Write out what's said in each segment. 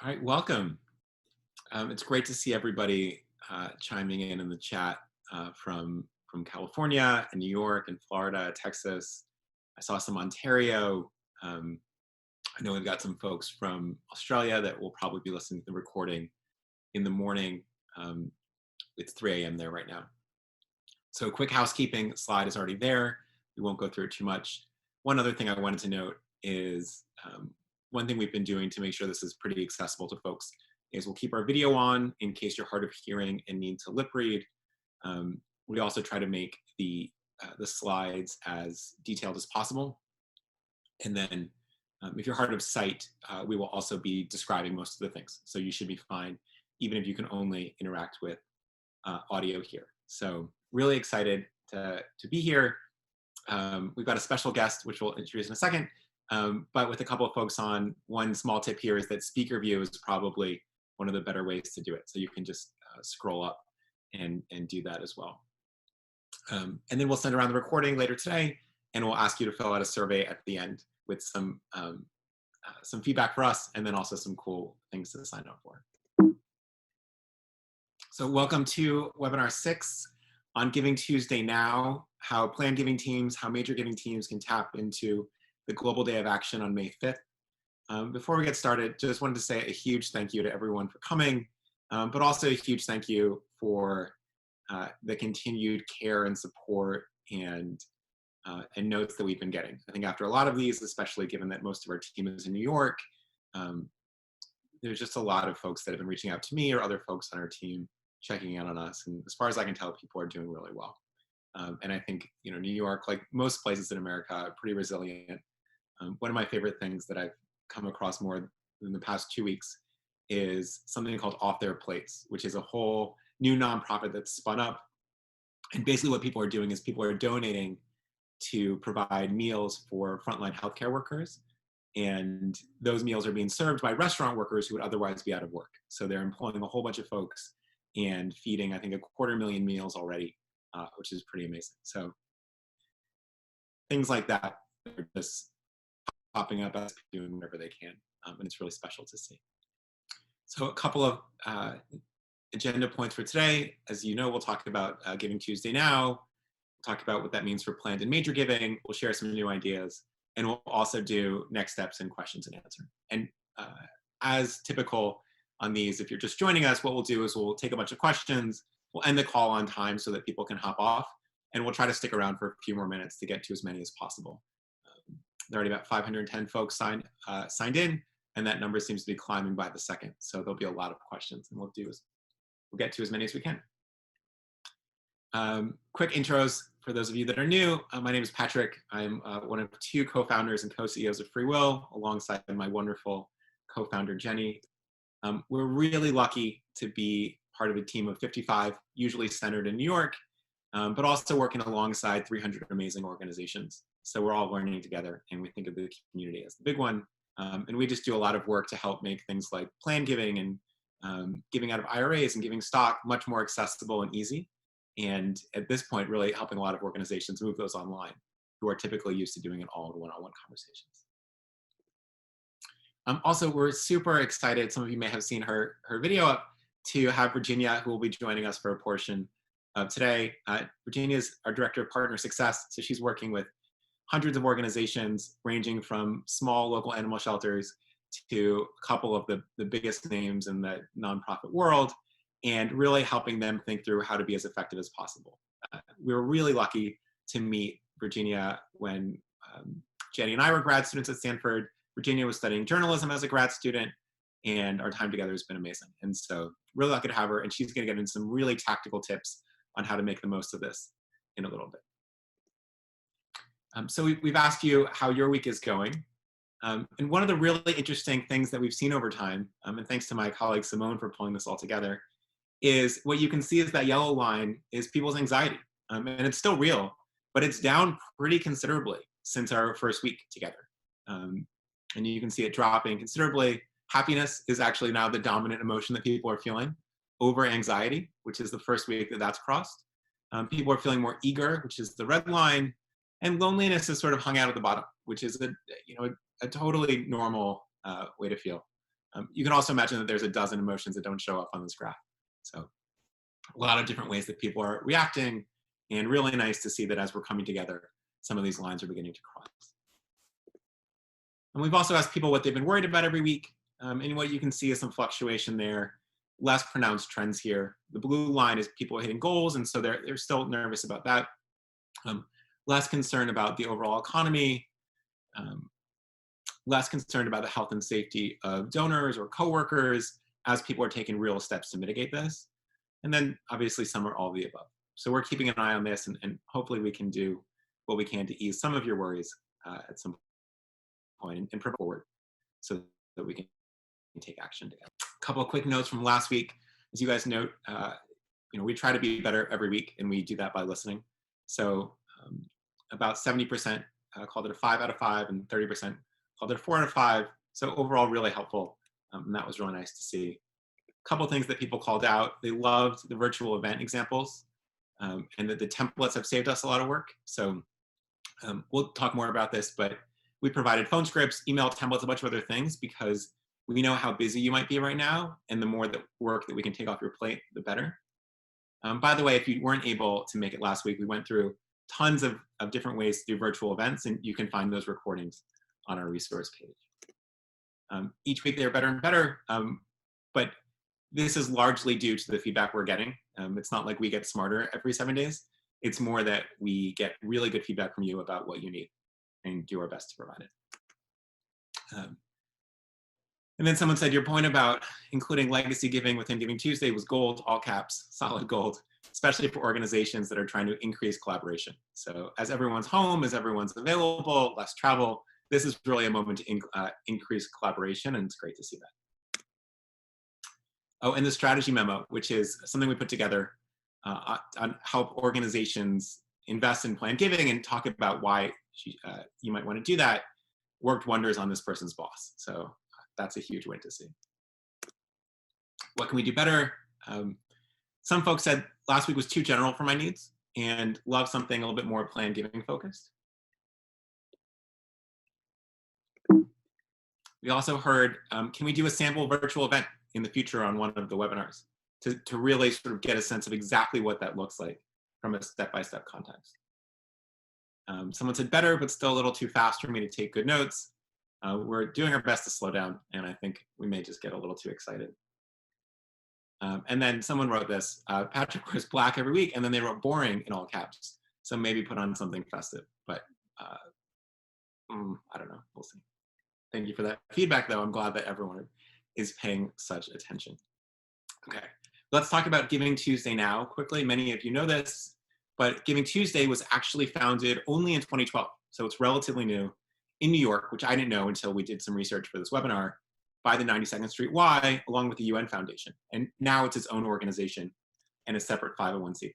All right, welcome. It's great to see everybody chiming in the chat from California and New York and Florida, Texas. I saw some Ontario. Um, I know we've got some folks from Australia that will probably be listening to the recording in the morning. Um, it's 3 a.m. there right now. So quick housekeeping slide is already there. We won't go through it too much. One other thing I wanted to note is one thing we've been doing to make sure this is pretty accessible to folks is we'll keep our video on in case you're hard of hearing and need to lip read. We also try to make the slides as detailed as possible. And then if you're hard of sight, we will also be describing most of the things. So you should be fine, even if you can only interact with audio here. So really excited to be here. We've got a special guest, which we'll introduce in a second. But with a couple of folks on, one small tip here is that speaker view is probably one of the better ways to do it. So you can just scroll up and do that as well. And then we'll send around the recording later today, and we'll ask you to fill out a survey at the end with some feedback for us, and then also some cool things to sign up for. So welcome to webinar 6 on Giving Tuesday Now, how planned giving teams, how major giving teams can tap into the Global Day of Action on May 5th. Before we get started, just wanted to say a huge thank you to everyone for coming, but also a huge thank you for the continued care and support and notes that we've been getting. I think after a lot of these, especially given that most of our team is in New York, there's just a lot of folks that have been reaching out to me or other folks on our team checking in on us. And as far as I can tell, people are doing really well. And I think, New York, like most places in America, are pretty resilient. One of my favorite things that I've come across more in the past 2 weeks is something called Off Their Plates, which is a whole new nonprofit that's spun up. And basically what people are doing is people are donating to provide meals for frontline healthcare workers. And those meals are being served by restaurant workers who would otherwise be out of work. So they're employing a whole bunch of folks and feeding, I think, 250,000 meals already, which is pretty amazing. So things like that are just popping up as people doing whatever they can. And it's really special to see. So a couple of agenda points for today. As you know, we'll talk about Giving Tuesday Now. We'll talk about what that means for planned and major giving. We'll share some new ideas. And we'll also do next steps and questions and answer. And as typical on these, if you're just joining us, what we'll do is we'll take a bunch of questions. We'll end the call on time so that people can hop off. And we'll try to stick around for a few more minutes to get to as many as possible. There are already about 510 folks signed in, and that number seems to be climbing by the second. So there'll be a lot of questions, and we'll get to as many as we can. Quick intros for those of you that are new. My name is Patrick. I'm one of 2 co-founders and co-CEOs of FreeWill, alongside my wonderful co-founder, Jenny. We're really lucky to be part of a team of 55, usually centered in New York, but also working alongside 300 amazing organizations. So we're all learning together, and we think of the community as the big one. And we just do a lot of work to help make things like planned giving and giving out of IRAs and giving stock much more accessible and easy. And at this point, really helping a lot of organizations move those online who are typically used to doing it all in one-on-one conversations. Also, we're super excited, some of you may have seen her video up, to have Virginia, who will be joining us for a portion of today. Virginia is our Director of Partner Success, so she's working with hundreds of organizations ranging from small local animal shelters to a couple of the biggest names in the nonprofit world, and really helping them think through how to be as effective as possible. We were really lucky to meet Virginia when Jenny and I were grad students at Stanford. Virginia was studying journalism as a grad student, and our time together has been amazing. And so really lucky to have her, and she's gonna get into some really tactical tips on how to make the most of this in a little bit. So we've asked you how your week is going. And one of the really interesting things that we've seen over time, and thanks to my colleague Simone for pulling this all together, is what you can see is that yellow line is people's anxiety. And it's still real, but it's down pretty considerably since our first week together. And you can see it dropping considerably. Happiness is actually now the dominant emotion that people are feeling over anxiety, which is the first week that that's crossed. People are feeling more eager, which is the red line. And loneliness is sort of hung out at the bottom, which is a totally normal way to feel. You can also imagine that there's a dozen emotions that don't show up on this graph. So a lot of different ways that people are reacting, and really nice to see that as we're coming together, some of these lines are beginning to cross. And we've also asked people what they've been worried about every week. And what you can see is some fluctuation there, less pronounced trends here. The blue line is people hitting goals, and so they're still nervous about that. Less concerned about the overall economy, less concerned about the health and safety of donors or coworkers as people are taking real steps to mitigate this. And then obviously some are all of the above. So we're keeping an eye on this, and hopefully we can do what we can to ease some of your worries at some point and prepare forward so that we can take action together. A couple of quick notes from last week. As you guys note, we try to be better every week, and we do that by listening. So about 70% called it a 5 out of 5, and 30% called it a 4 out of 5. So overall, really helpful, and that was really nice to see. A couple of things that people called out. They loved the virtual event examples, and that the templates have saved us a lot of work. So we'll talk more about this, but we provided phone scripts, email templates, a bunch of other things, because we know how busy you might be right now, and the more work that we can take off your plate, the better. By the way, if you weren't able to make it last week, we went through tons of different ways to do virtual events, and you can find those recordings on our resource page. Each week they're better and better, but this is largely due to the feedback we're getting. It's not like we get smarter every 7 days. It's more that we get really good feedback from you about what you need and do our best to provide it. And then someone said, your point about including legacy giving within GivingTuesday was gold, all caps, solid gold, especially for organizations that are trying to increase collaboration. So as everyone's home, as everyone's available, less travel, this is really a moment to increase collaboration, and it's great to see that. Oh, and the strategy memo, which is something we put together on help organizations invest in planned giving and talk about why you might want to do that, worked wonders on this person's boss. So that's a huge win to see. What can we do better? Some folks said last week was too general for my needs and love something a little bit more planned giving focused. We also heard, can we do a sample virtual event in the future on one of the webinars to really sort of get a sense of exactly what that looks like from a step-by-step context. Someone said better, but still a little too fast for me to take good notes. We're doing our best to slow down, and I think we may just get a little too excited. And then someone wrote this, Patrick wears black every week, and then they wrote boring in all caps. So maybe put on something festive, but I don't know, we'll see. Thank you for that feedback, though. I'm glad that everyone is paying such attention. Okay, let's talk about GivingTuesday now quickly. Many of you know this, but GivingTuesday was actually founded only in 2012. So it's relatively new in New York, which I didn't know until we did some research for this webinar, by the 92nd Street Y, along with the UN Foundation. And now it's its own organization and a separate 501c3.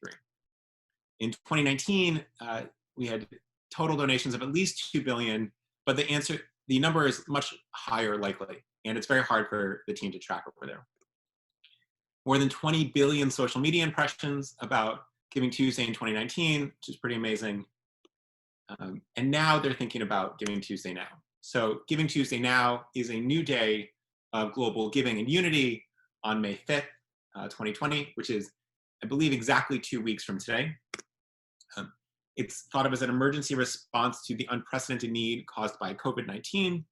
In 2019, we had total donations of at least 2 billion, but the number is much higher likely, and it's very hard for the team to track over there. More than 20 billion social media impressions about GivingTuesday in 2019, which is pretty amazing. And now they're thinking about GivingTuesday Now. So GivingTuesday Now is a new day of global giving and unity on May 5th, 2020, which is, I believe, exactly 2 weeks from today. It's thought of as an emergency response to the unprecedented need caused by COVID-19.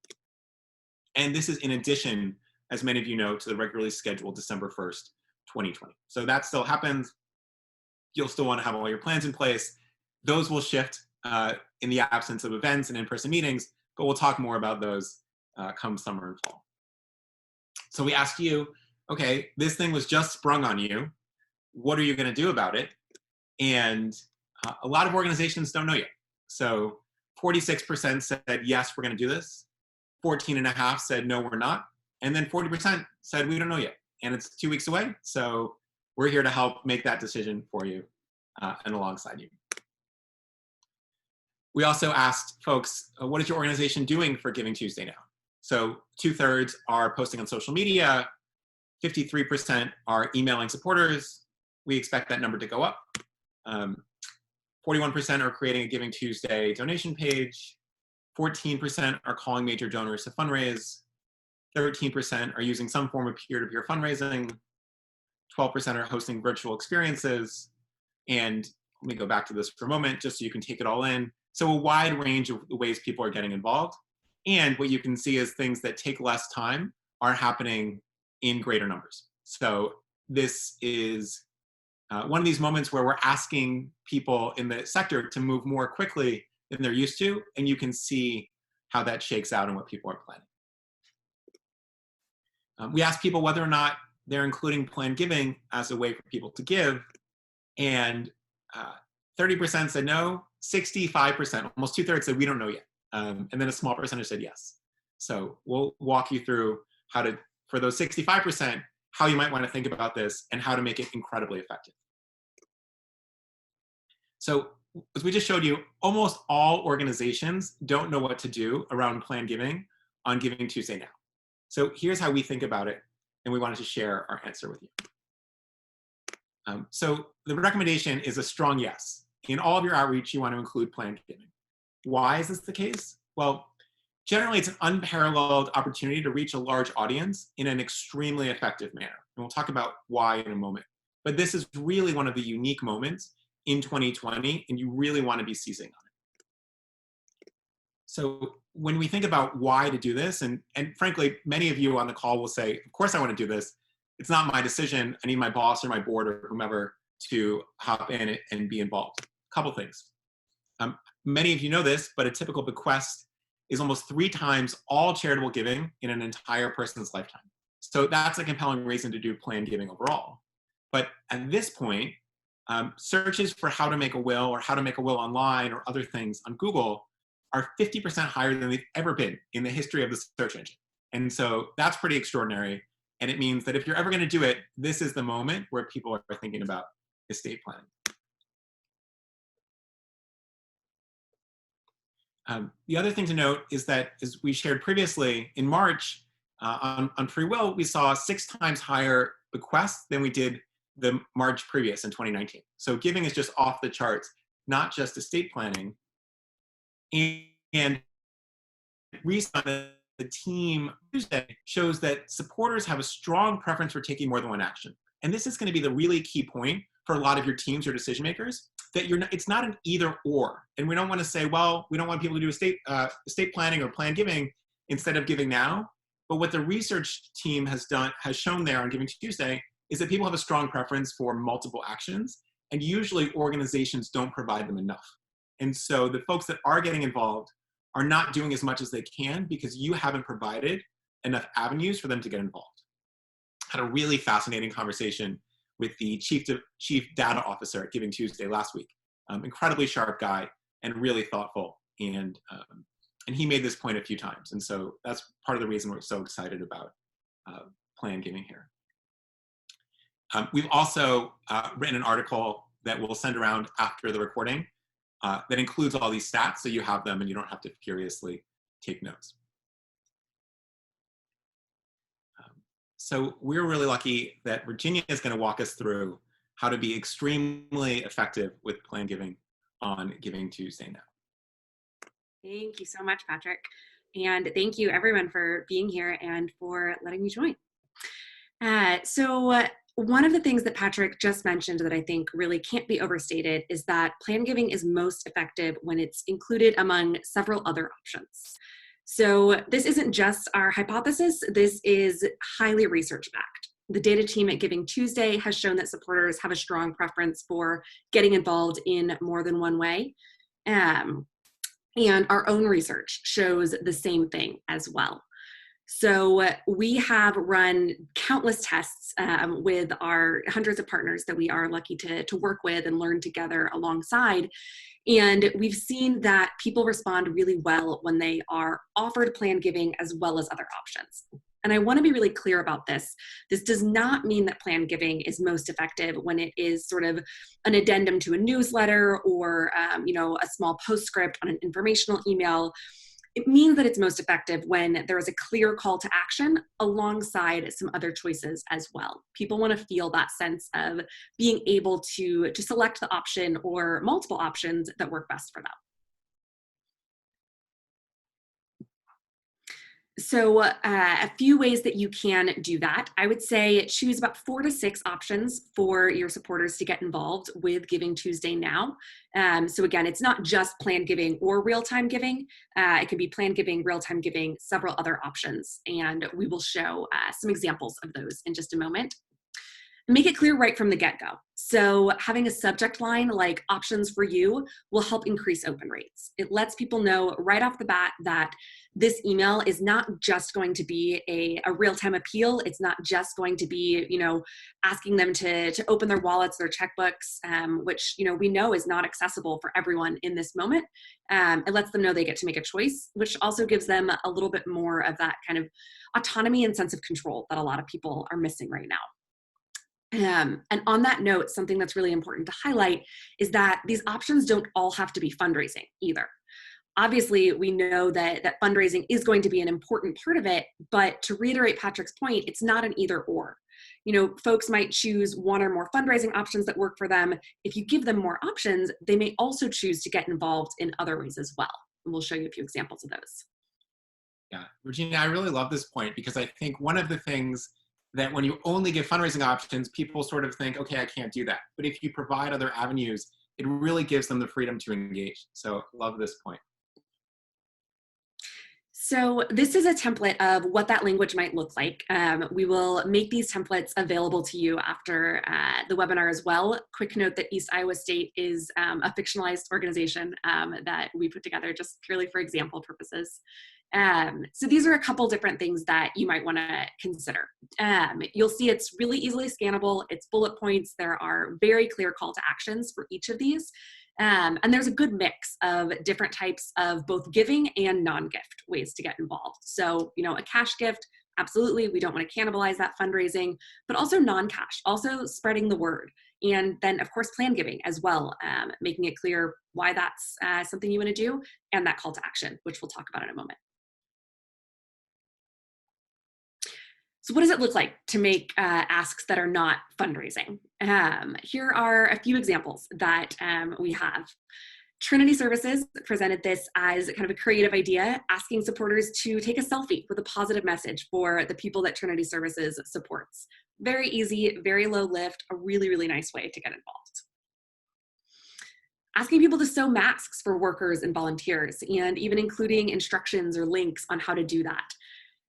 And this is in addition, as many of you know, to the regularly scheduled December 1st, 2020. So that still happens. You'll still want to have all your plans in place. Those will shift in the absence of events and in-person meetings, but we'll talk more about those come summer and fall. So we asked you, okay, this thing was just sprung on you. What are you going to do about it? And a lot of organizations don't know yet. So 46% said, yes, we're going to do this. 14.5% said, no, we're not. And then 40% said, we don't know yet. And it's 2 weeks away. So we're here to help make that decision for you and alongside you. We also asked folks, what is your organization doing for GivingTuesday now? So 2/3 are posting on social media, 53% are emailing supporters. We expect that number to go up. 41% are creating a GivingTuesday donation page. 14% are calling major donors to fundraise. 13% are using some form of peer-to-peer fundraising, 12% are hosting virtual experiences, and let me go back to this for a moment just so you can take it all in. So a wide range of ways people are getting involved. And what you can see is things that take less time are happening in greater numbers. So this is one of these moments where we're asking people in the sector to move more quickly than they're used to, and you can see how that shakes out and what people are planning. We asked people whether or not they're including planned giving as a way for people to give, and 30% said no, 65%, almost 2/3 said we don't know yet, and then a small percentage said yes. So we'll walk you through how to, for those 65%, how you might want to think about this and how to make it incredibly effective. So as we just showed you, almost all organizations don't know what to do around planned giving on Giving Tuesday now. So here's how we think about it, and we wanted to share our answer with you. So the recommendation is a strong yes. In all of your outreach, you want to include planned giving. Why is this the case? Well, generally it's an unparalleled opportunity to reach a large audience in an extremely effective manner. And we'll talk about why in a moment. But this is really one of the unique moments in 2020, and you really want to be seizing on it. So when we think about why to do this, and frankly, many of you on the call will say, of course I want to do this. It's not my decision. I need my boss or my board or whomever to hop in and be involved. A couple things. Many of you know this, but a typical bequest is almost 3 times all charitable giving in an entire person's lifetime. So that's a compelling reason to do planned giving overall. But at this point, searches for how to make a will or how to make a will online or other things on Google are 50% higher than they've ever been in the history of the search engine. And so that's pretty extraordinary. And it means that if you're ever going to do it, this is the moment where people are thinking about estate planning. The other thing to note is that, as we shared previously, in March on FreeWill, we saw 6 times higher bequests than we did the March previous in 2019. So giving is just off the charts, not just estate planning. And recently, the team Tuesday shows that supporters have a strong preference for taking more than one action. And this is going to be the really key point for a lot of your teams or decision makers, that it's not an either or. And we don't want to say, well, we don't want people to do estate planning or planned giving instead of giving now. But what the research team has shown there on Giving Tuesday is that people have a strong preference for multiple actions, and usually organizations don't provide them enough. And so the folks that are getting involved are not doing as much as they can because you haven't provided enough avenues for them to get involved. I had a really fascinating conversation with the chief data officer at Giving Tuesday last week. Incredibly sharp guy and really thoughtful. And he made this point a few times. And so that's part of the reason we're so excited about planned giving here. We've also written an article that we'll send around after the recording that includes all these stats, so you have them and you don't have to furiously take notes. So we're really lucky that Virginia is going to walk us through how to be extremely effective with planned giving on Giving Tuesday now. Thank you so much, Patrick. And thank you everyone for being here and for letting me join. So one of the things that Patrick just mentioned that I think really can't be overstated is that planned giving is most effective when it's included among several other options. So this isn't just our hypothesis, this is highly research-backed. The data team at Giving Tuesday has shown that supporters have a strong preference for getting involved in more than one way. And our own research shows the same thing as well. So we have run countless tests with our hundreds of partners that we are lucky to work with and learn together alongside. And we've seen that people respond really well when they are offered planned giving as well as other options. And I want to be really clear about this. This does not mean that planned giving is most effective when it is sort of an addendum to a newsletter or a small postscript on an informational email. It means that it's most effective when there is a clear call to action alongside some other choices as well. People want to feel that sense of being able to select the option or multiple options that work best for them. So a few ways that you can do that. I would say choose about 4 to 6 options for your supporters to get involved with Giving Tuesday now. So again, it's not just planned giving or real-time giving. It can be planned giving, real-time giving, several other options. And we will show some examples of those in just a moment. Make it clear right from the get-go. So having a subject line like options for you will help increase open rates. It lets people know right off the bat that this email is not just going to be a real-time appeal. It's not just going to be, asking them to open their wallets, their checkbooks, which, we know is not accessible for everyone in this moment. It lets them know they get to make a choice, which also gives them a little bit more of that kind of autonomy and sense of control that a lot of people are missing right now. And on that note, something that's really important to highlight is that these options don't all have to be fundraising either. Obviously, we know that fundraising is going to be an important part of it, but to reiterate Patrick's point, it's not an either or. Folks might choose one or more fundraising options that work for them. If you give them more options, they may also choose to get involved in other ways as well. And we'll show you a few examples of those. Yeah, Regina, I really love this point because I think one of the things that when you only give fundraising options, people sort of think, okay, I can't do that. But if you provide other avenues, it really gives them the freedom to engage. So love this point. So this is a template of what that language might look like. We will make these templates available to you after the webinar as well. Quick note that East Iowa State is a fictionalized organization that we put together just purely for example purposes. So these are a couple different things that you might want to consider. You'll see it's really easily scannable. It's bullet points. There are very clear call to actions for each of these. And there's a good mix of different types of both giving and non-gift ways to get involved. So, a cash gift, absolutely, we don't want to cannibalize that fundraising, but also non-cash, also spreading the word. And then, of course, plan giving as well, making it clear why that's something you want to do, and that call to action, which we'll talk about in a moment. So what does it look like to make asks that are not fundraising? Here are a few examples that we have. Trinity Services presented this as kind of a creative idea, asking supporters to take a selfie with a positive message for the people that Trinity Services supports. Very easy, very low lift, a really, really nice way to get involved. Asking people to sew masks for workers and volunteers, and even including instructions or links on how to do that.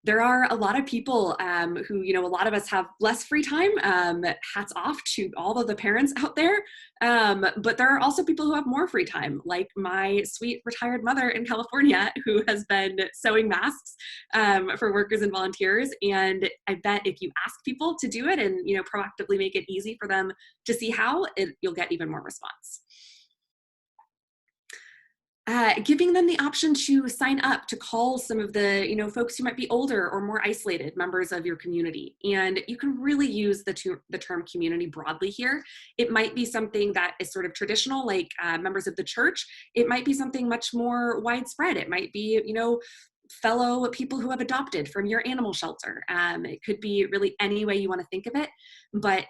There are a lot of people who, a lot of us have less free time. Hats off to all of the parents out there. But there are also people who have more free time, like my sweet retired mother in California, who has been sewing masks for workers and volunteers. And I bet if you ask people to do it and, proactively make it easy for them to see how, you'll get even more response. Giving them the option to sign up to call some of the folks who might be older or more isolated members of your community. And you can really use the term community broadly here. It might be something that is sort of traditional, like members of the church. It might be something much more widespread. It might be fellow people who have adopted from your animal shelter. It could be really any way you want to think of it, but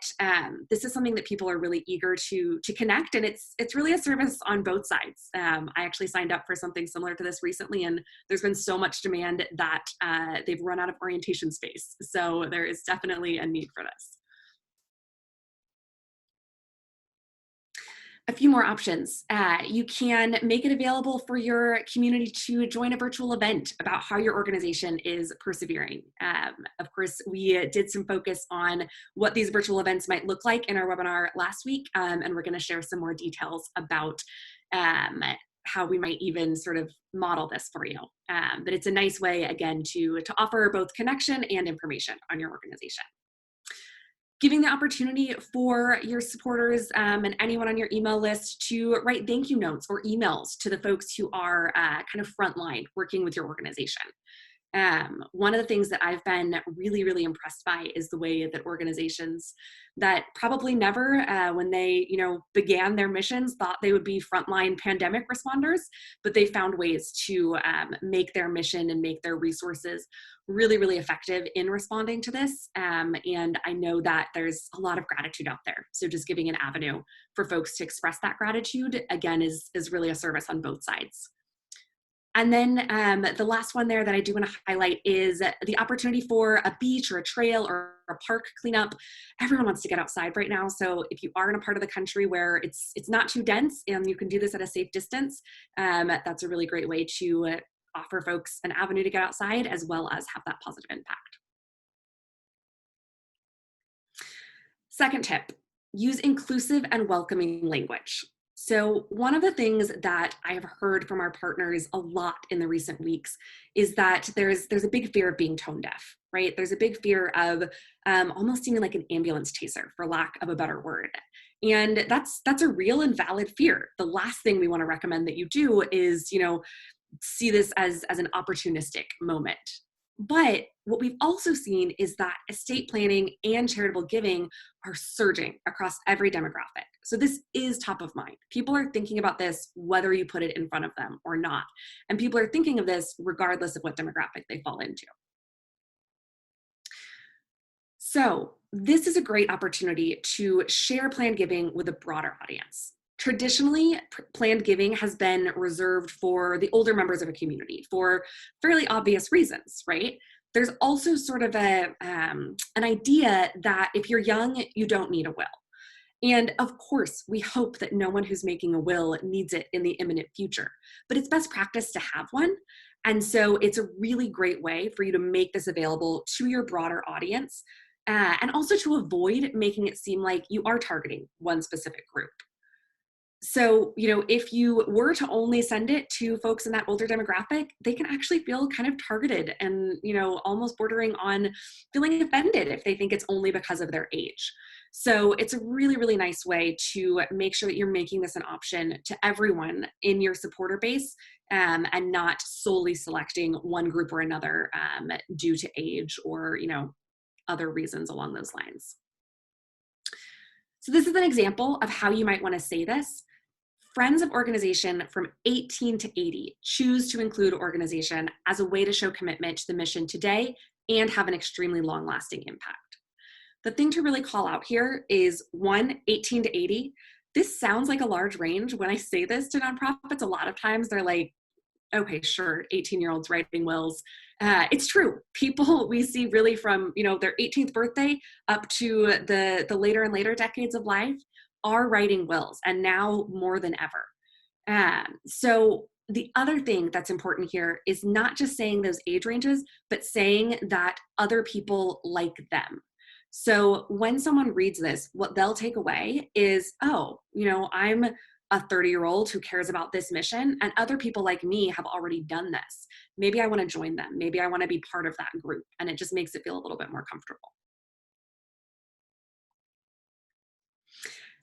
this is something that people are really eager to connect, and it's really a service on both sides. I actually signed up for something similar to this recently, and there's been so much demand that they've run out of orientation space. So there is definitely a need for this. A few more options. You can make it available for your community to join a virtual event about how your organization is persevering. Of course, we did some focus on what these virtual events might look like in our webinar last week, and we're going to share some more details about how we might even sort of model this for you. But it's a nice way, again, to offer both connection and information on your organization. Giving the opportunity for your supporters and anyone on your email list to write thank you notes or emails to the folks who are kind of frontline working with your organization. One of the things that I've been really, really impressed by is the way that organizations that probably never, when they began their missions, thought they would be frontline pandemic responders, but they found ways to make their mission and make their resources really, really effective in responding to this. And I know that there's a lot of gratitude out there. So just giving an avenue for folks to express that gratitude, again, is really a service on both sides. And then the last one there that I do want to highlight is the opportunity for a beach or a trail or a park cleanup. Everyone wants to get outside right now. So if you are in a part of the country where it's not too dense and you can do this at a safe distance, that's a really great way to offer folks an avenue to get outside as well as have that positive impact. Second tip, use inclusive and welcoming language. So one of the things that I have heard from our partners a lot in the recent weeks is that there's a big fear of being tone deaf, right? There's a big fear of almost seeming like an ambulance chaser, for lack of a better word. And that's a real and valid fear. The last thing we want to recommend that you do is, see this as an opportunistic moment. But what we've also seen is that estate planning and charitable giving are surging across every demographic. So this is top of mind. People are thinking about this whether you put it in front of them or not. And people are thinking of this regardless of what demographic they fall into. So this is a great opportunity to share planned giving with a broader audience. Traditionally, planned giving has been reserved for the older members of a community for fairly obvious reasons, right? There's also sort of an idea that if you're young, you don't need a will. And of course, we hope that no one who's making a will needs it in the imminent future, but it's best practice to have one. And so it's a really great way for you to make this available to your broader audience and also to avoid making it seem like you are targeting one specific group. So, if you were to only send it to folks in that older demographic, they can actually feel kind of targeted and, almost bordering on feeling offended if they think it's only because of their age. So it's a really, really nice way to make sure that you're making this an option to everyone in your supporter base and not solely selecting one group or another due to age or, other reasons along those lines. So this is an example of how you might want to say this. Friends of organization from 18 to 80 choose to include organization as a way to show commitment to the mission today and have an extremely long-lasting impact. The thing to really call out here is 18 to 80. This sounds like a large range. When I say this to nonprofits, a lot of times they're like, okay, sure, 18-year-olds writing wills. It's true. People we see really from their 18th birthday up to the later and later decades of life are writing wills, and now more than ever. So the other thing that's important here is not just saying those age ranges, but saying that other people like them. So when someone reads this, what they'll take away is, oh, I'm a 30-year-old who cares about this mission, and other people like me have already done this. Maybe I want to join them. Maybe I want to be part of that group. And it just makes it feel a little bit more comfortable.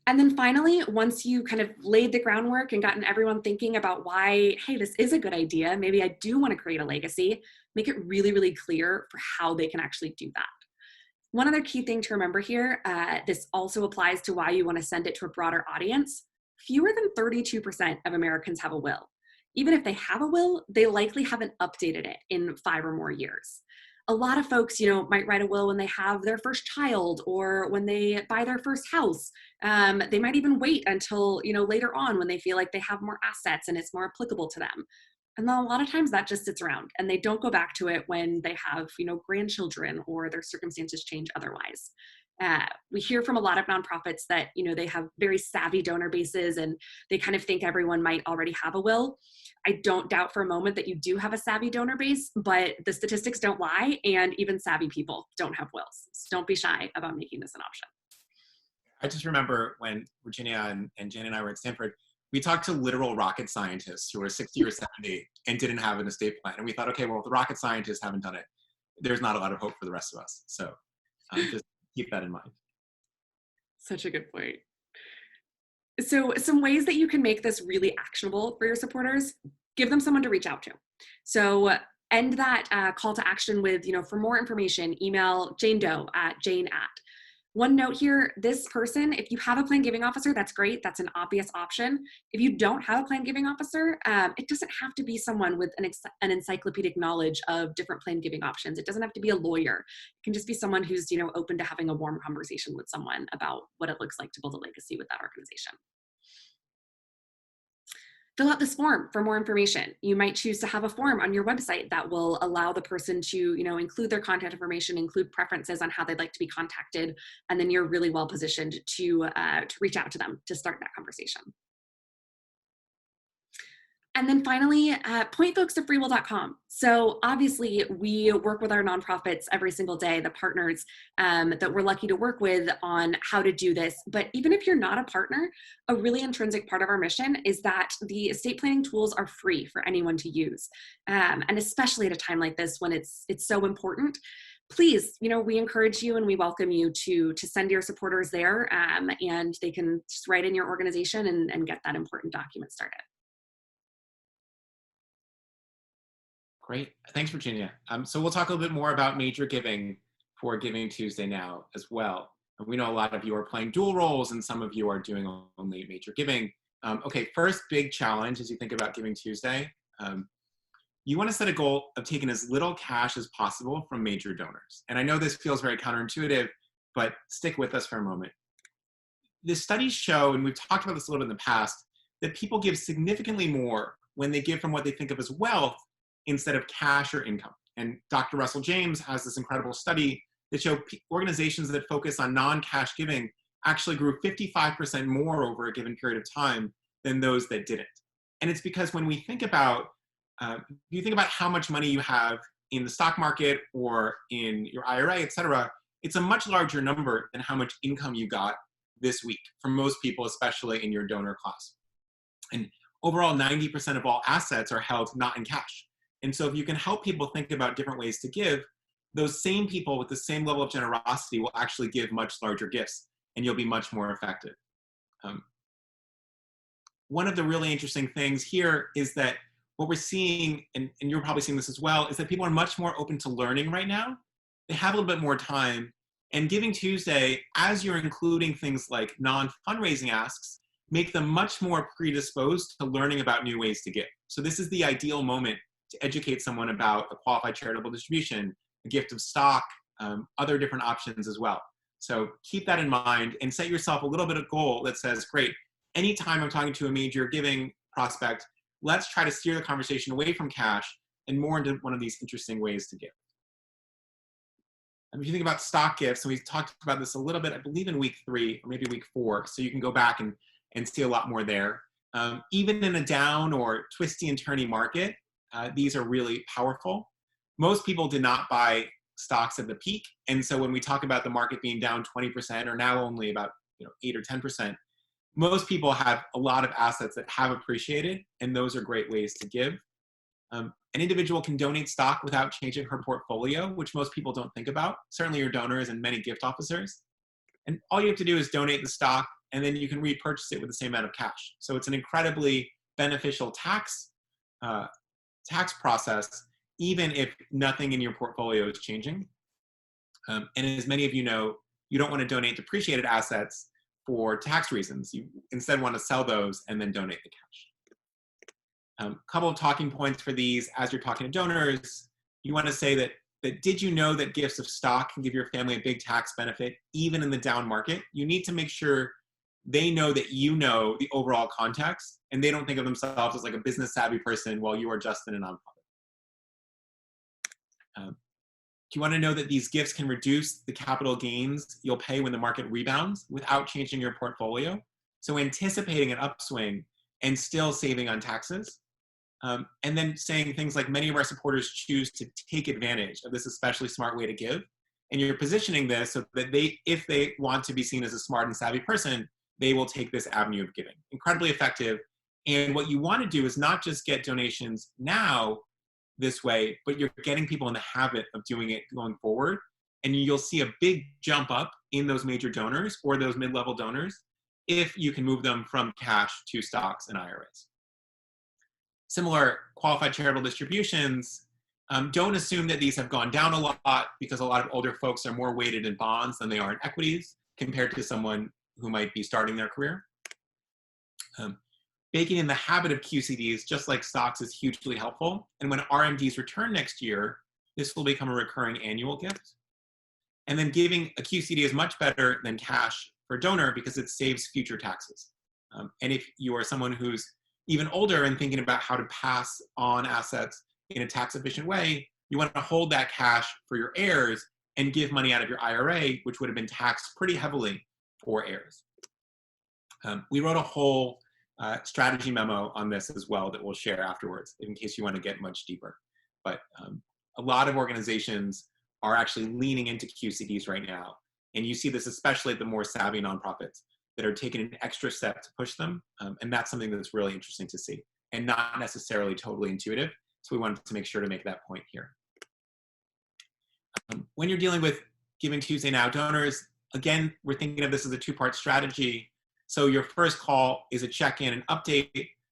And then finally, once you kind of laid the groundwork and gotten everyone thinking about why, hey, this is a good idea, maybe I do want to create a legacy, make it really, really clear for how they can actually do that. One other key thing to remember here, this also applies to why you want to send it to a broader audience. Fewer than 32% of Americans have a will. Even if they have a will, they likely haven't updated it in 5 or more years. A lot of folks, might write a will when they have their first child or when they buy their first house. They might even wait until, later on when they feel like they have more assets and it's more applicable to them. And then a lot of times that just sits around and they don't go back to it when they have, grandchildren or their circumstances change otherwise. We hear from a lot of nonprofits that, they have very savvy donor bases and they kind of think everyone might already have a will. I don't doubt for a moment that you do have a savvy donor base, but the statistics don't lie, and even savvy people don't have wills. So don't be shy about making this an option. I just remember when Virginia and Jen and I were at Stanford, we talked to literal rocket scientists who were 60 or 70 and didn't have an estate plan. And we thought, okay, well, if the rocket scientists haven't done it, there's not a lot of hope for the rest of us. So just keep that in mind. Such a good point. So some ways that you can make this really actionable for your supporters: give them someone to reach out to. So end that call to action with, for more information, email Jane Doe at Jane@. One note here, this person, if you have a planned giving officer, that's great. That's an obvious option. If you don't have a planned giving officer, it doesn't have to be someone with an encyclopedic knowledge of different planned giving options. It doesn't have to be a lawyer. It can just be someone who's, open to having a warm conversation with someone about what it looks like to build a legacy with that organization. fill out this form for more information. You might choose to have a form on your website that will allow the person to, include their contact information, include preferences on how they'd like to be contacted, and then you're really well positioned to reach out to them to start that conversation. And then finally, point folks to freewill.com. So obviously, we work with our nonprofits every single day, the partners that we're lucky to work with on how to do this. But even if you're not a partner, a really intrinsic part of our mission is that the estate planning tools are free for anyone to use. And especially at a time like this when it's so important, please, we encourage you and we welcome you to send your supporters there, and they can just write in your organization and get that important document started. Great. Thanks, Virginia. So we'll talk a little bit more about major giving for Giving Tuesday now as well. And we know a lot of you are playing dual roles and some of you are doing only major giving. Okay, first big challenge as you think about Giving Tuesday, you want to set a goal of taking as little cash as possible from major donors. And I know this feels very counterintuitive, but stick with us for a moment. The studies show, and we've talked about this a little bit in the past, that people give significantly more when they give from what they think of as wealth instead of cash or income. And Dr. Russell James has this incredible study that showed organizations that focus on non-cash giving actually grew 55% more over a given period of time than those that didn't. And it's because when we think about, you think about how much money you have in the stock market or in your IRA, et cetera, it's a much larger number than how much income you got this week for most people, especially in your donor class. And overall, 90% of all assets are held not in cash. And so if you can help people think about different ways to give, those same people with the same level of generosity will actually give much larger gifts, and you'll be much more effective. One of the really interesting things here is that what we're seeing, and you're probably seeing this as well, is that people are much more open to learning right now. They have a little bit more time. And Giving Tuesday, as you're including things like non-fundraising asks, make them much more predisposed to learning about new ways to give. So this is the ideal moment to educate someone about a qualified charitable distribution, a gift of stock, other different options as well. So keep that in mind and set yourself a little bit of goal that says, great, anytime I'm talking to a major giving prospect, let's try to steer the conversation away from cash and more into one of these interesting ways to give. If you think about stock gifts, and we talked about this a little bit, I believe in week 3 or maybe week 4, so you can go back and see a lot more there. Even in a down or twisty and turny market, these are really powerful. Most people did not buy stocks at the peak. And so when we talk about the market being down 20% or now only about 8 or 10%, most people have a lot of assets that have appreciated, and those are great ways to give. An individual can donate stock without changing her portfolio, which most people don't think about, certainly your donors and many gift officers. And all you have to do is donate the stock, and then you can repurchase it with the same amount of cash. So it's an incredibly beneficial tax process, even if nothing in your portfolio is changing. And as many of you know, you don't want to donate depreciated assets for tax reasons. You instead want to sell those and then donate the cash. Couple of talking points for these as you're talking to donors. You want to say that did you know that gifts of stock can give your family a big tax benefit even in the down market? You need to make sure they know that you know the overall context and they don't think of themselves as like a business savvy person while you are just in a nonprofit. You want to know that these gifts can reduce the capital gains you'll pay when the market rebounds without changing your portfolio. So anticipating an upswing and still saving on taxes. And then saying things like many of our supporters choose to take advantage of this especially smart way to give. And you're positioning this so that if they want to be seen as a smart and savvy person, they will take this avenue of giving. Incredibly effective. And what you want to do is not just get donations now this way, but you're getting people in the habit of doing it going forward. And you'll see a big jump up in those major donors or those mid-level donors if you can move them from cash to stocks and IRAs. Similar qualified charitable distributions, don't assume that these have gone down a lot because a lot of older folks are more weighted in bonds than they are in equities compared to someone who might be starting their career. Baking in the habit of QCDs, just like stocks, is hugely helpful. And when RMDs return next year, this will become a recurring annual gift. And then giving a QCD is much better than cash for a donor because it saves future taxes. And if you are someone who's even older and thinking about how to pass on assets in a tax efficient way, you want to hold that cash for your heirs and give money out of your IRA, which would have been taxed pretty heavily for heirs. We wrote a whole strategy memo on this as well that we'll share afterwards in case you want to get much deeper. But a lot of organizations are actually leaning into QCDs right now. And you see this especially at the more savvy nonprofits that are taking an extra step to push them. And that's something that's really interesting to see and not necessarily totally intuitive. So we wanted to make sure to make that point here. When you're dealing with GivingTuesday Now donors, again, we're thinking of this as a two-part strategy. So your first call is a check-in and update,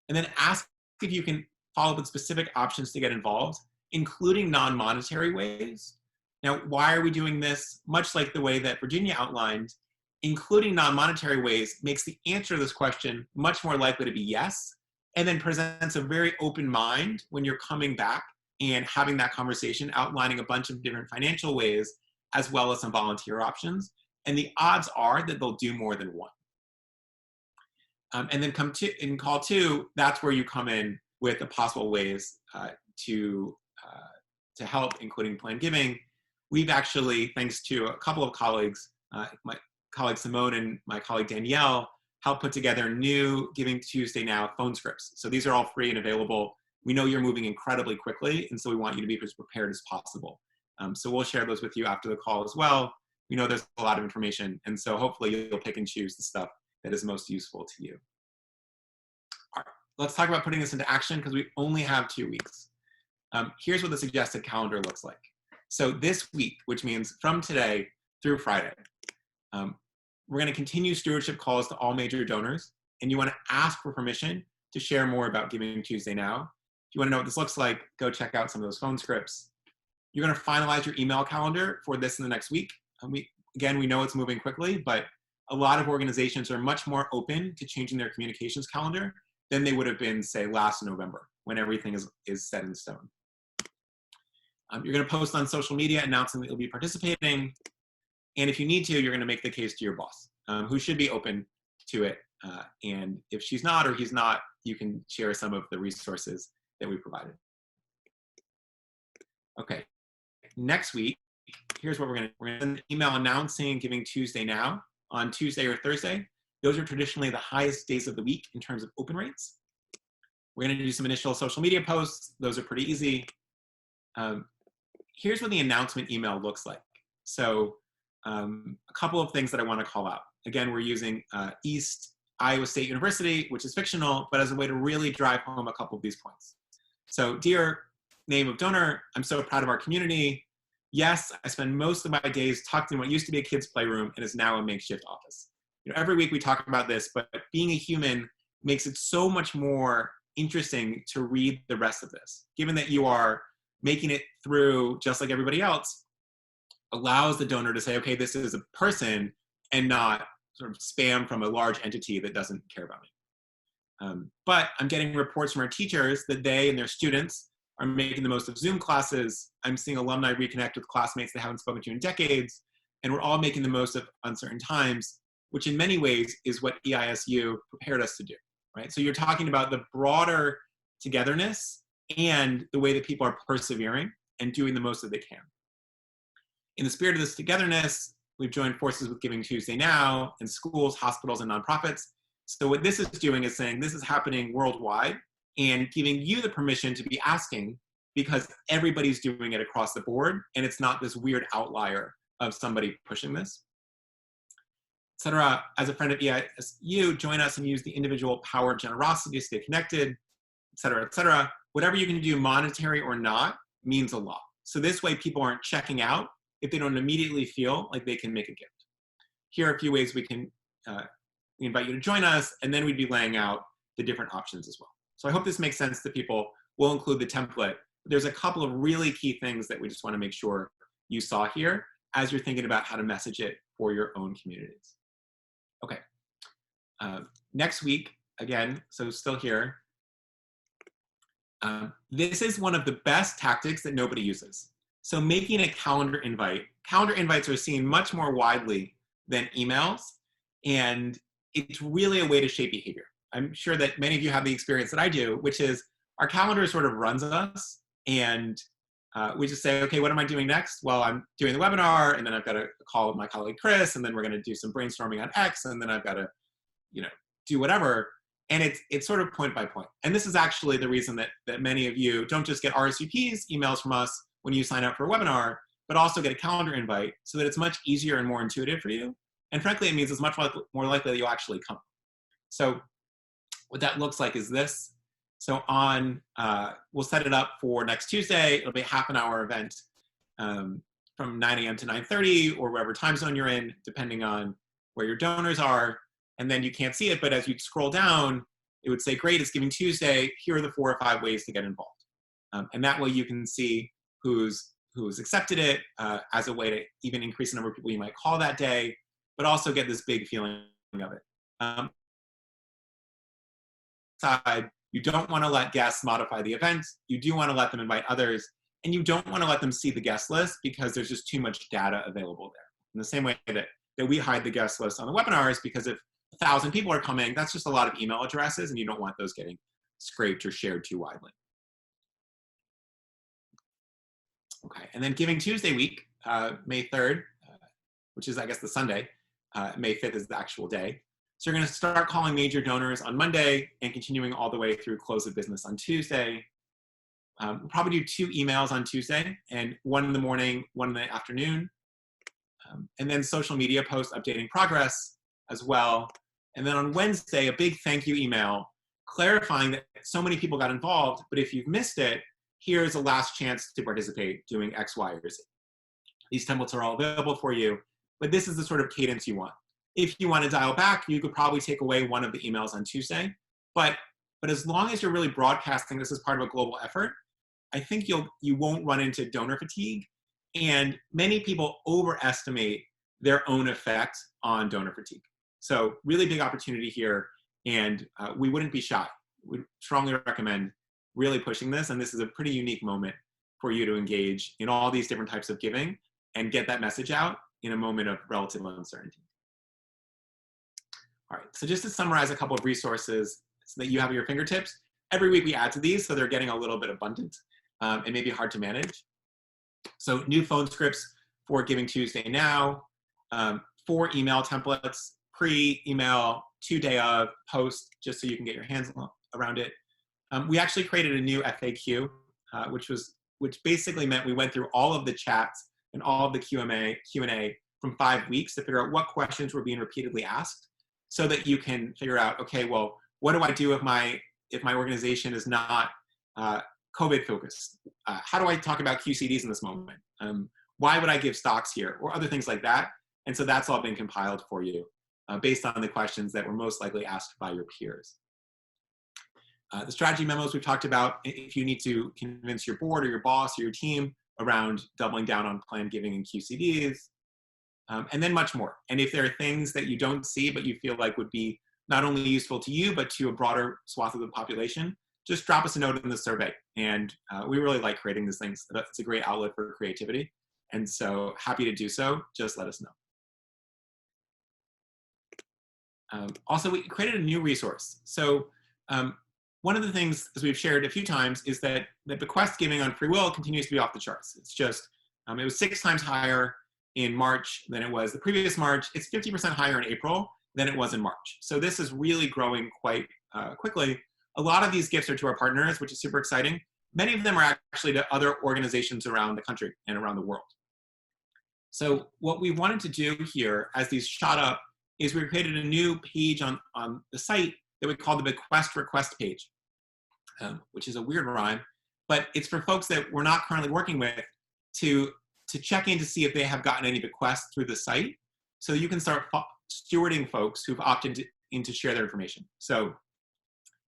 and then ask if you can follow up with specific options to get involved, including non-monetary ways. Now, why are we doing this? Much like the way that Virginia outlined, including non-monetary ways makes the answer to this question much more likely to be yes, and then presents a very open mind when you're coming back and having that conversation, outlining a bunch of different financial ways, as well as some volunteer options. And the odds are that they'll do more than one. And then in call two, that's where you come in with the possible ways to help, including planned giving. We've actually, thanks to a couple of colleagues, my colleague Simone and my colleague Danielle, helped put together new GivingTuesday Now phone scripts. So these are all free and available. We know you're moving incredibly quickly, and so we want you to be as prepared as possible. So we'll share those with you after the call as well. We know there's a lot of information, and so hopefully you'll pick and choose the stuff that is most useful to you. All right, let's talk about putting this into action because we only have 2 weeks. Here's what the suggested calendar looks like. So this week, which means from today through Friday, we're going to continue stewardship calls to all major donors, and you want to ask for permission to share more about GivingTuesday Now. If you want to know what this looks like, go check out some of those phone scripts. You're going to finalize your email calendar for this in the next week. Again, we know it's moving quickly, but a lot of organizations are much more open to changing their communications calendar than they would have been, say, last November, when everything is set in stone. You're going to post on social media announcing that you'll be participating. And if you need to, you're going to make the case to your boss, who should be open to it. And if she's not or he's not, you can share some of the resources that we provided. Okay, next week, here's what we're going to send an email announcing GivingTuesday Now on Tuesday or Thursday. Those are traditionally the highest days of the week in terms of open rates. We're going to do some initial social media posts. Those are pretty easy. Here's what the announcement email looks like. So a couple of things that I want to call out. Again, we're using East Iowa State University, which is fictional, but as a way to really drive home a couple of these points. So, dear name of donor, I'm so proud of our community. Yes, I spend most of my days tucked in what used to be a kid's playroom and is now a makeshift office. You know, every week we talk about this, but being a human makes it so much more interesting to read the rest of this. Given that you are making it through just like everybody else, allows the donor to say, okay, this is a person and not sort of spam from a large entity that doesn't care about me. But I'm getting reports from our teachers that they and their students are making the most of Zoom classes. I'm seeing alumni reconnect with classmates they haven't spoken to in decades, and we're all making the most of uncertain times, which in many ways is what EISU prepared us to do, right? So you're talking about the broader togetherness and the way that people are persevering and doing the most that they can. In the spirit of this togetherness, we've joined forces with GivingTuesday Now and schools, hospitals, and nonprofits. So what this is doing is saying this is happening worldwide and giving you the permission to be asking because everybody's doing it across the board and it's not this weird outlier of somebody pushing this, et cetera. As a friend of EISU, join us and use the individual power of generosity to stay connected, et cetera, et cetera. Whatever you can do, monetary or not, means a lot. So this way people aren't checking out if they don't immediately feel like they can make a gift. Here are a few ways we can we invite you to join us, and then we'd be laying out the different options as well. So I hope this makes sense to people. We'll include the template. There's a couple of really key things that we just want to make sure you saw here as you're thinking about how to message it for your own communities. Okay, next week, again, so still here, this is one of the best tactics that nobody uses. So making a calendar invite. Calendar invites are seen much more widely than emails, and it's really a way to shape behavior. I'm sure that many of you have the experience that I do, which is our calendar sort of runs us, and we just say, okay, what am I doing next? Well, I'm doing the webinar, and then I've got a call with my colleague Chris, and then we're going to do some brainstorming on X, and then I've got to, do whatever. And it's sort of point by point. And this is actually the reason that many of you don't just get RSVPs, emails from us when you sign up for a webinar, but also get a calendar invite so that it's much easier and more intuitive for you. And frankly, it means it's much more likely that you'll actually come. So what that looks like is this. So we'll set it up for next Tuesday. It'll be a half an hour event from 9 a.m. to 9:30 or wherever time zone you're in, depending on where your donors are. And then you can't see it, but as you scroll down, it would say, great, it's Giving Tuesday. Here are the 4 or 5 ways to get involved. And that way you can see who's accepted it as a way to even increase the number of people you might call that day, but also get this big feeling of it. Side, you don't want to let guests modify the event. You do want to let them invite others, and you don't want to let them see the guest list because there's just too much data available there. In the same way that we hide the guest list on the webinars, because if 1,000 people are coming, that's just a lot of email addresses, and you don't want those getting scraped or shared too widely. Okay, and then Giving Tuesday week, May 3rd, which is, I guess, the Sunday. May 5th is the actual day. So you're going to start calling major donors on Monday and continuing all the way through close of business on Tuesday. We'll probably do 2 emails on Tuesday, and 1 in the morning, 1 in the afternoon. And then social media posts updating progress as well. And then on Wednesday, a big thank you email clarifying that so many people got involved, but if you've missed it, here's a last chance to participate doing X, Y, or Z. These templates are all available for you, but this is the sort of cadence you want. If you want to dial back, you could probably take away one of the emails on Tuesday, but as long as you're really broadcasting this as part of a global effort, I think you won't run into donor fatigue, and many people overestimate their own effect on donor fatigue. So really big opportunity here, and we wouldn't be shy. We strongly recommend really pushing this, and this is a pretty unique moment for you to engage in all these different types of giving and get that message out in a moment of relative uncertainty. All right, so just to summarize a couple of resources so that you have at your fingertips. Every week we add to these, so they're getting a little bit abundant and maybe hard to manage. So new phone scripts for Giving Tuesday now, 4 email templates, pre-email, 2 day of, post, just so you can get your hands around it. We actually created a new FAQ, which basically meant we went through all of the chats and all of the Q&A from 5 weeks to figure out what questions were being repeatedly asked, so that you can figure out, okay, well, what do I do if my organization is not COVID focused? How do I talk about QCDs in this moment? Why would I give stocks here, or other things like that? And so that's all been compiled for you based on the questions that were most likely asked by your peers. The strategy memos we've talked about, if you need to convince your board or your boss or your team around doubling down on planned giving and QCDs, and then much more. And if there are things that you don't see but you feel like would be not only useful to you but to a broader swath of the population, just drop us a note in the survey. And we really like creating these things. It's a great outlet for creativity. And so happy to do so. Just let us know. Also, we created a new resource. So one of the things, as we've shared a few times, is that the bequest giving on FreeWill continues to be off the charts. It's just, it was 6 times higher in March than it was the previous March. It's 50% higher in April than it was in March. So this is really growing quite quickly. A lot of these gifts are to our partners, which is super exciting. Many of them are actually to other organizations around the country and around the world. So what we wanted to do here, as these shot up, is we created a new page on the site that we call the bequest request page, which is a weird rhyme, but it's for folks that we're not currently working with to check in to see if they have gotten any bequests through the site. So you can start stewarding folks who've opted in to share their information. So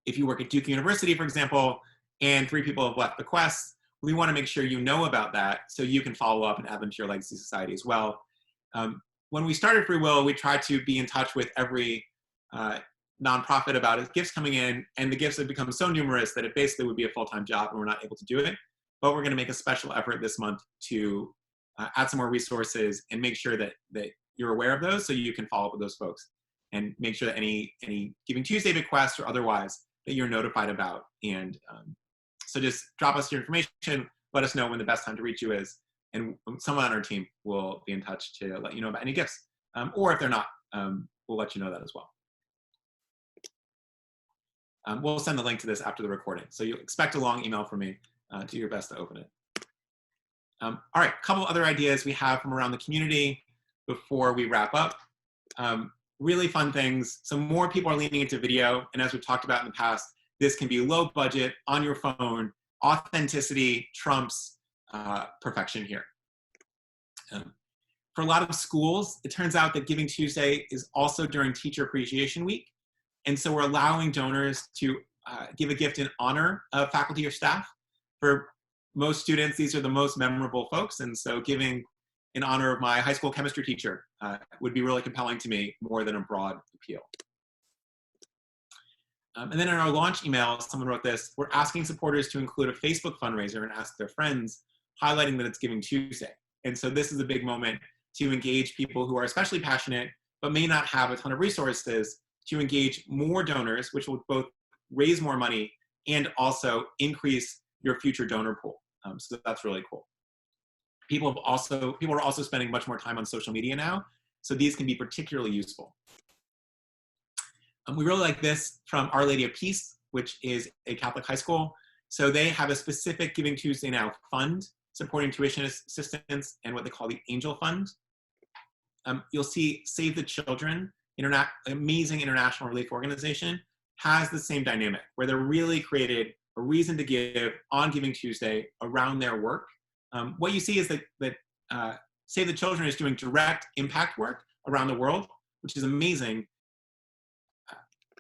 if you work at Duke University, for example, and 3 people have left bequests, we want to make sure you know about that so you can follow up and add them to your legacy society as well. When we started FreeWill, we tried to be in touch with every nonprofit about its gifts coming in, and the gifts have become so numerous that it basically would be a full-time job and we're not able to do it. But we're going to make a special effort this month to add some more resources and make sure that you're aware of those so you can follow up with those folks. and make sure that any Giving Tuesday requests or otherwise that you're notified about. And so just drop us your information, let us know when the best time to reach you is, and someone on our team will be in touch to let you know about any gifts. Or if they're not, we'll let you know that as well. We'll send the link to this after the recording. So you expect a long email from me. Do your best to open it. All right, a couple other ideas we have from around the community before we wrap up. Really fun things. So more people are leaning into video. And as we've talked about in the past, this can be low budget, on your phone. Authenticity trumps perfection here. For a lot of schools, it turns out that Giving Tuesday is also during Teacher Appreciation Week. And so we're allowing donors to give a gift in honor of faculty or staff. For most students, these are the most memorable folks. And so giving in honor of my high school chemistry teacher would be really compelling to me, more than a broad appeal. And then in our launch email, someone wrote this: we're asking supporters to include a Facebook fundraiser and ask their friends, highlighting that it's Giving Tuesday. And so this is a big moment to engage people who are especially passionate, but may not have a ton of resources, to engage more donors, which will both raise more money and also increase your future donor pool. So that's really cool. People are also spending much more time on social media now, so these can be particularly useful. We really like this from Our Lady of Peace, which is a Catholic high school. So they have a specific Giving Tuesday Now fund supporting tuition assistance and what they call the Angel Fund. You'll see Save the Children, amazing international relief organization, has the same dynamic, where they're really created a reason to give on Giving Tuesday around their work. What you see is that Save the Children is doing direct impact work around the world, which is amazing.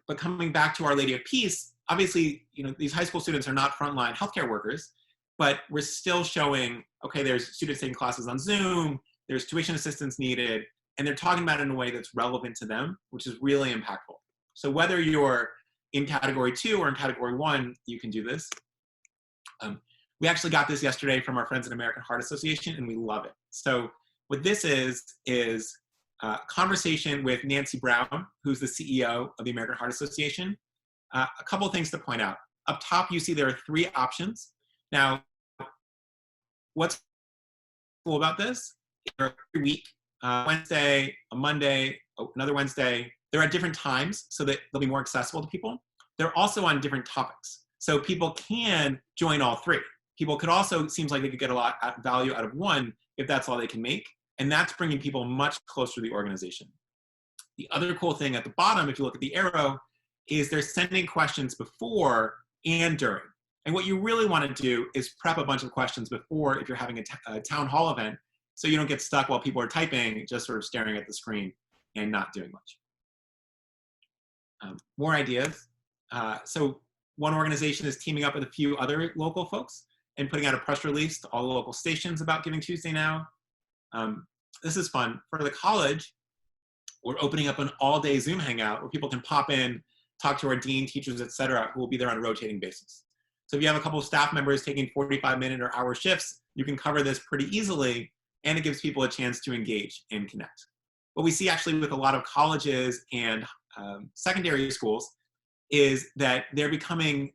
But coming back to Our Lady of Peace, obviously, these high school students are not frontline healthcare workers, but we're still showing, okay, there's students taking classes on Zoom, there's tuition assistance needed, and they're talking about it in a way that's relevant to them, which is really impactful. So whether you're in category 2 or in category 1, you can do this. We actually got this yesterday from our friends at American Heart Association, and we love it. So what this is a conversation with Nancy Brown, who's the CEO of the American Heart Association. A couple of things to point out. Up top, you see there are 3 options. Now, what's cool about this? Every week, Wednesday, a Monday, another Wednesday, they're at different times so that they'll be more accessible to people. They're also on different topics. So people can join all 3. People could also, it seems like they could get a lot of value out of one if that's all they can make. And that's bringing people much closer to the organization. The other cool thing at the bottom, if you look at the arrow, is they're sending questions before and during. And what you really want to do is prep a bunch of questions before if you're having a town hall event, so you don't get stuck while people are typing, just sort of staring at the screen and not doing much. More ideas. So one organization is teaming up with a few other local folks and putting out a press release to all the local stations about Giving Tuesday Now. This is fun. For the college, we're opening up an all-day Zoom hangout where people can pop in, talk to our dean, teachers, et cetera, who will be there on a rotating basis. So if you have a couple of staff members taking 45-minute or hour shifts, you can cover this pretty easily, and it gives people a chance to engage and connect. What we see actually with a lot of colleges and secondary schools is that they're becoming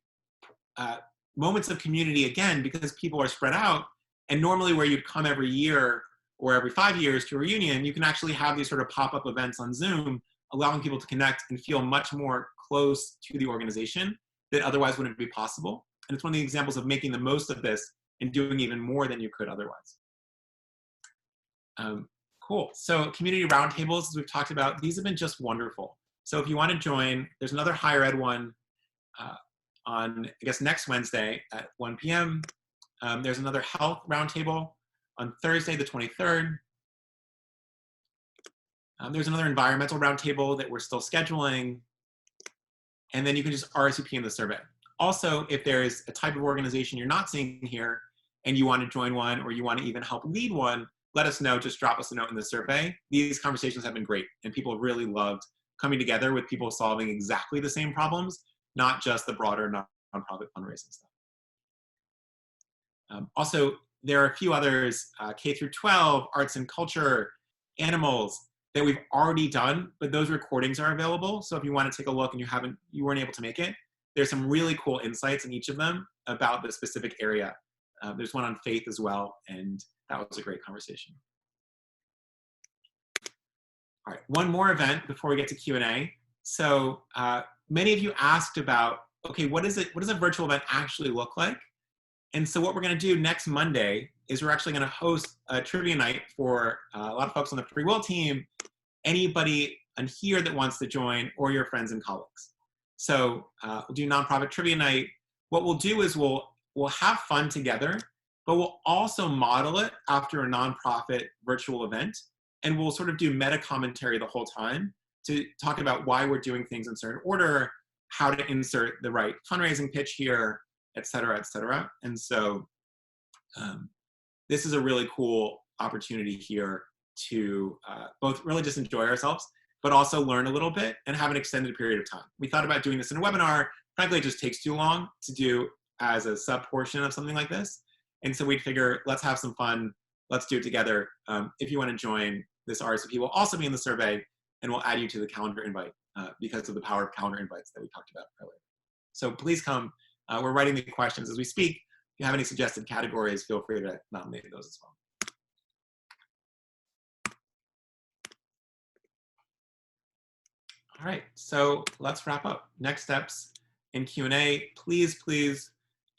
moments of community again, because people are spread out. And normally where you'd come every year or every 5 years to a reunion, you can actually have these sort of pop-up events on Zoom, allowing people to connect and feel much more close to the organization that otherwise wouldn't be possible. And it's one of the examples of making the most of this and doing even more than you could otherwise. Cool. So community roundtables, as we've talked about, these have been just wonderful. So if you want to join, there's another higher ed one on, I guess, next Wednesday at 1 p.m. There's another health roundtable on Thursday, the 23rd. There's another environmental roundtable that we're still scheduling. And then you can just RSVP in the survey. Also, if there's a type of organization you're not seeing here and you want to join one, or you want to even help lead one, let us know. Just drop us a note in the survey. These conversations have been great, and people have really loved coming together with people solving exactly the same problems, not just the broader nonprofit fundraising stuff. Also, there are a few others, K through 12, arts and culture, animals. that we've already done, but those recordings are available. So if you want to take a look and you weren't able to make it, there's some really cool insights in each of them about the specific area. There's one on faith as well, and that was a great conversation. All right, one more event before we get to Q&A. So many of you asked about, okay, what does a virtual event actually look like? And so what we're going to do next Monday is we're actually going to host a trivia night for a lot of folks on the FreeWill team, anybody on here that wants to join, or your friends and colleagues. So we'll do nonprofit trivia night. What we'll do is we'll have fun together, but we'll also model it after a nonprofit virtual event. And we'll sort of do meta commentary the whole time to talk about why we're doing things in certain order, how to insert the right fundraising pitch here, et cetera, et cetera. And so this is a really cool opportunity here to both really just enjoy ourselves, but also learn a little bit and have an extended period of time. We thought about doing this in a webinar. Frankly, it just takes too long to do as a sub portion of something like this. And so we'd figure, let's have some fun. Let's do it together. If you want to join, this RSVP will also be in the survey, and we'll add you to the calendar invite because of the power of calendar invites that we talked about earlier. So please come. We're writing the questions as we speak. If you have any suggested categories, feel free to nominate those as well. All right, so let's wrap up. Next steps in Q&A. Please fill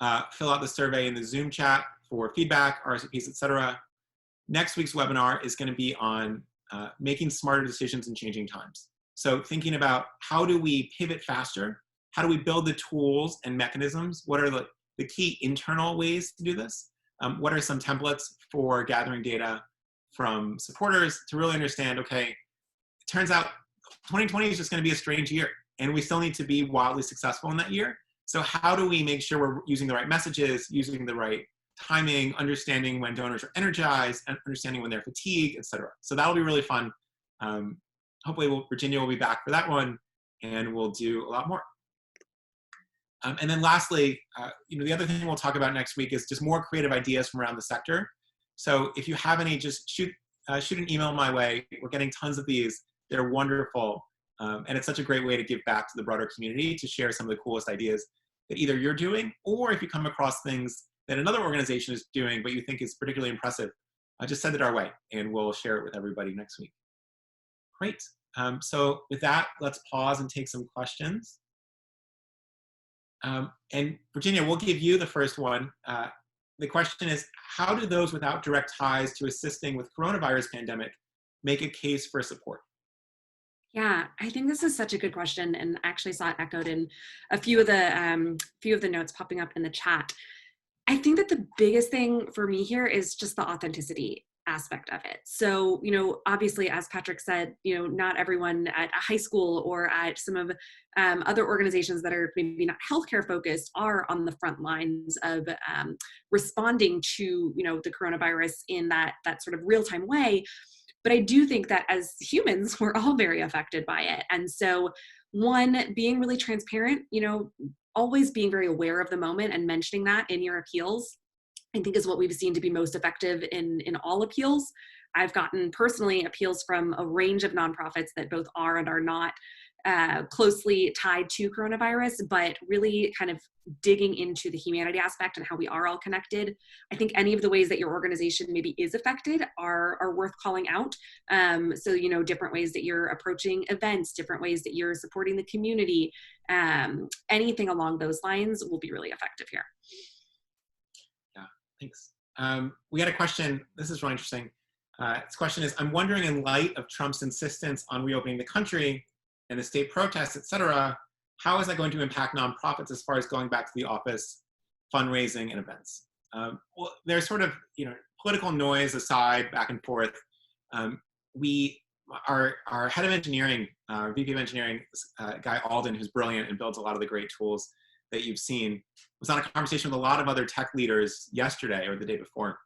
out the survey in the Zoom chat for feedback, RSVPs, et cetera. Next week's webinar is going to be on making smarter decisions in changing times. So thinking about how do we pivot faster? How do we build the tools and mechanisms? What are the key internal ways to do this? What are some templates for gathering data from supporters to really understand, okay, it turns out 2020 is just going to be a strange year, and we still need to be wildly successful in that year. So how do we make sure we're using the right messages, using the right timing, understanding when donors are energized, and understanding when they're fatigued, et cetera. So that'll be really fun. Hopefully Virginia will be back for that one, and we'll do a lot more. And then lastly, the other thing we'll talk about next week is just more creative ideas from around the sector. So if you have any, just shoot an email my way. We're getting tons of these. They're wonderful. And it's such a great way to give back to the broader community, to share some of the coolest ideas that either you're doing, or if you come across things that another organization is doing, but you think is particularly impressive, just send it our way, and we'll share it with everybody next week. Great. So with that, let's pause and take some questions. And Virginia, we'll give you the first one. The question is, how do those without direct ties to assisting with coronavirus pandemic make a case for support? Yeah, I think this is such a good question, and actually saw it echoed in a few of the notes popping up in the chat. I think that the biggest thing for me here is just the authenticity aspect of it. So, obviously, as Patrick said, not everyone at a high school or at some of other organizations that are maybe not healthcare focused are on the front lines of responding to, the coronavirus in that sort of real-time way. But I do think that as humans, we're all very affected by it. And so one, being really transparent, always being very aware of the moment and mentioning that in your appeals, I think is what we've seen to be most effective in all appeals. I've gotten personally appeals from a range of nonprofits that both are and are not closely tied to coronavirus, but really kind of digging into the humanity aspect and how we are all connected. I think any of the ways that your organization maybe is affected are worth calling out. So, different ways that you're approaching events, different ways that you're supporting the community, anything along those lines will be really effective here. Yeah, thanks. We got a question. This is really interesting. This question is, I'm wondering, in light of Trump's insistence on reopening the country and the state protests, et cetera, how is that going to impact nonprofits as far as going back to the office, fundraising, and events? Well, there's sort of, political noise aside, back and forth. Our head of engineering, our VP of engineering, Guy Alden, who's brilliant and builds a lot of the great tools that you've seen, was on a conversation with a lot of other tech leaders yesterday or the day before.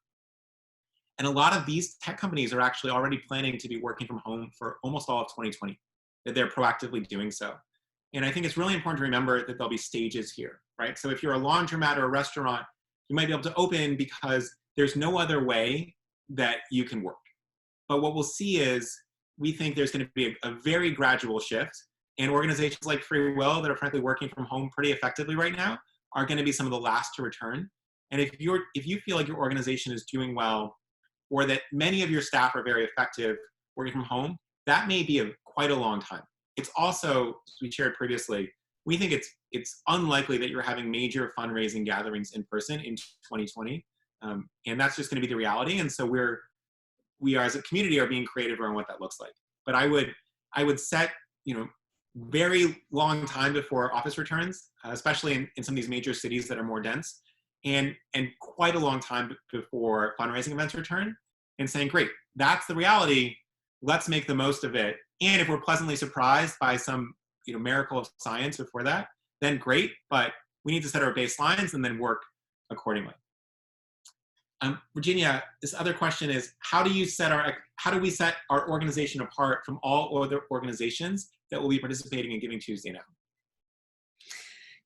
And a lot of these tech companies are actually already planning to be working from home for almost all of 2020, that they're proactively doing so. And I think it's really important to remember that there'll be stages here, right? So if you're a laundromat or a restaurant, you might be able to open because there's no other way that you can work. But what we'll see is we think there's going to be a very gradual shift, and organizations like FreeWill that are frankly working from home pretty effectively right now are going to be some of the last to return. And if you feel like your organization is doing well, or that many of your staff are very effective working from home, that may be quite a long time. It's also, as we shared previously, we think it's unlikely that you're having major fundraising gatherings in person in 2020, and that's just going to be the reality. And so we are as a community are being creative around what that looks like. But I would set very long time before office returns, especially in some of these major cities that are more dense, and quite a long time before fundraising events return, and saying, great, that's the reality. Let's make the most of it. And if we're pleasantly surprised by some miracle of science before that, then great. But we need to set our baselines and then work accordingly. Virginia, this other question is, how do we set our organization apart from all other organizations that will be participating in Giving Tuesday now?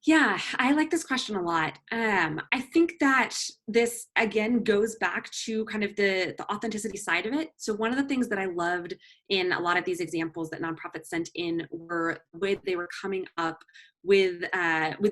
Yeah, I like this question a lot. I think that this, again, goes back to kind of the authenticity side of it. So one of the things that I loved in a lot of these examples that nonprofits sent in were the way they were coming up with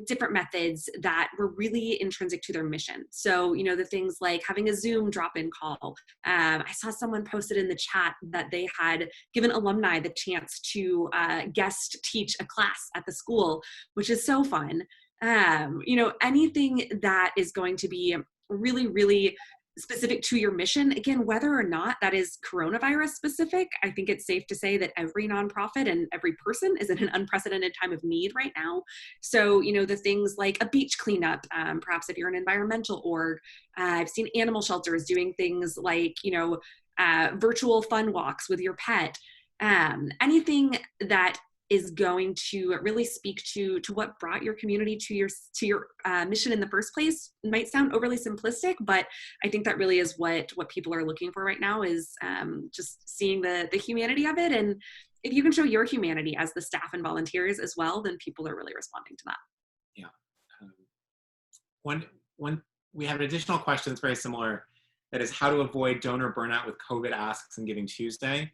different methods that were really intrinsic to their mission. So, the things like having a Zoom drop-in call. I saw someone posted in the chat that they had given alumni the chance to guest teach a class at the school, which is so fun. Anything that is going to be really, really specific to your mission, again, whether or not that is coronavirus specific, I think it's safe to say that every nonprofit and every person is in an unprecedented time of need right now. So, the things like a beach cleanup, perhaps if you're an environmental org, I've seen animal shelters doing things like, virtual fun walks with your pet, anything that is going to really speak to what brought your community to your mission in the first place. It might sound overly simplistic, but I think that really is what people are looking for right now, is just seeing the humanity of it. And if you can show your humanity as the staff and volunteers as well, then people are really responding to that. Yeah. One we have an additional question that's very similar. That is how to avoid donor burnout with COVID asks and Giving Tuesday.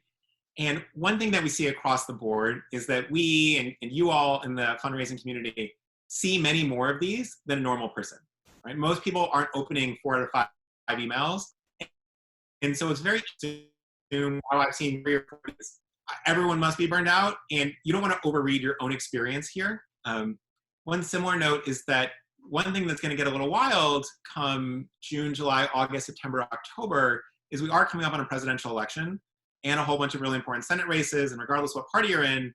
And one thing that we see across the board is that we and you all in the fundraising community see many more of these than a normal person, right? Most people aren't opening 4 out of 5 emails. And so it's very interesting how I've seen 3 or 4 of these. Everyone must be burned out, and you don't want to overread your own experience here. One similar note is that one thing that's going to get a little wild come June, July, August, September, October is we are coming up on a presidential election and a whole bunch of really important Senate races. And regardless what party you're in,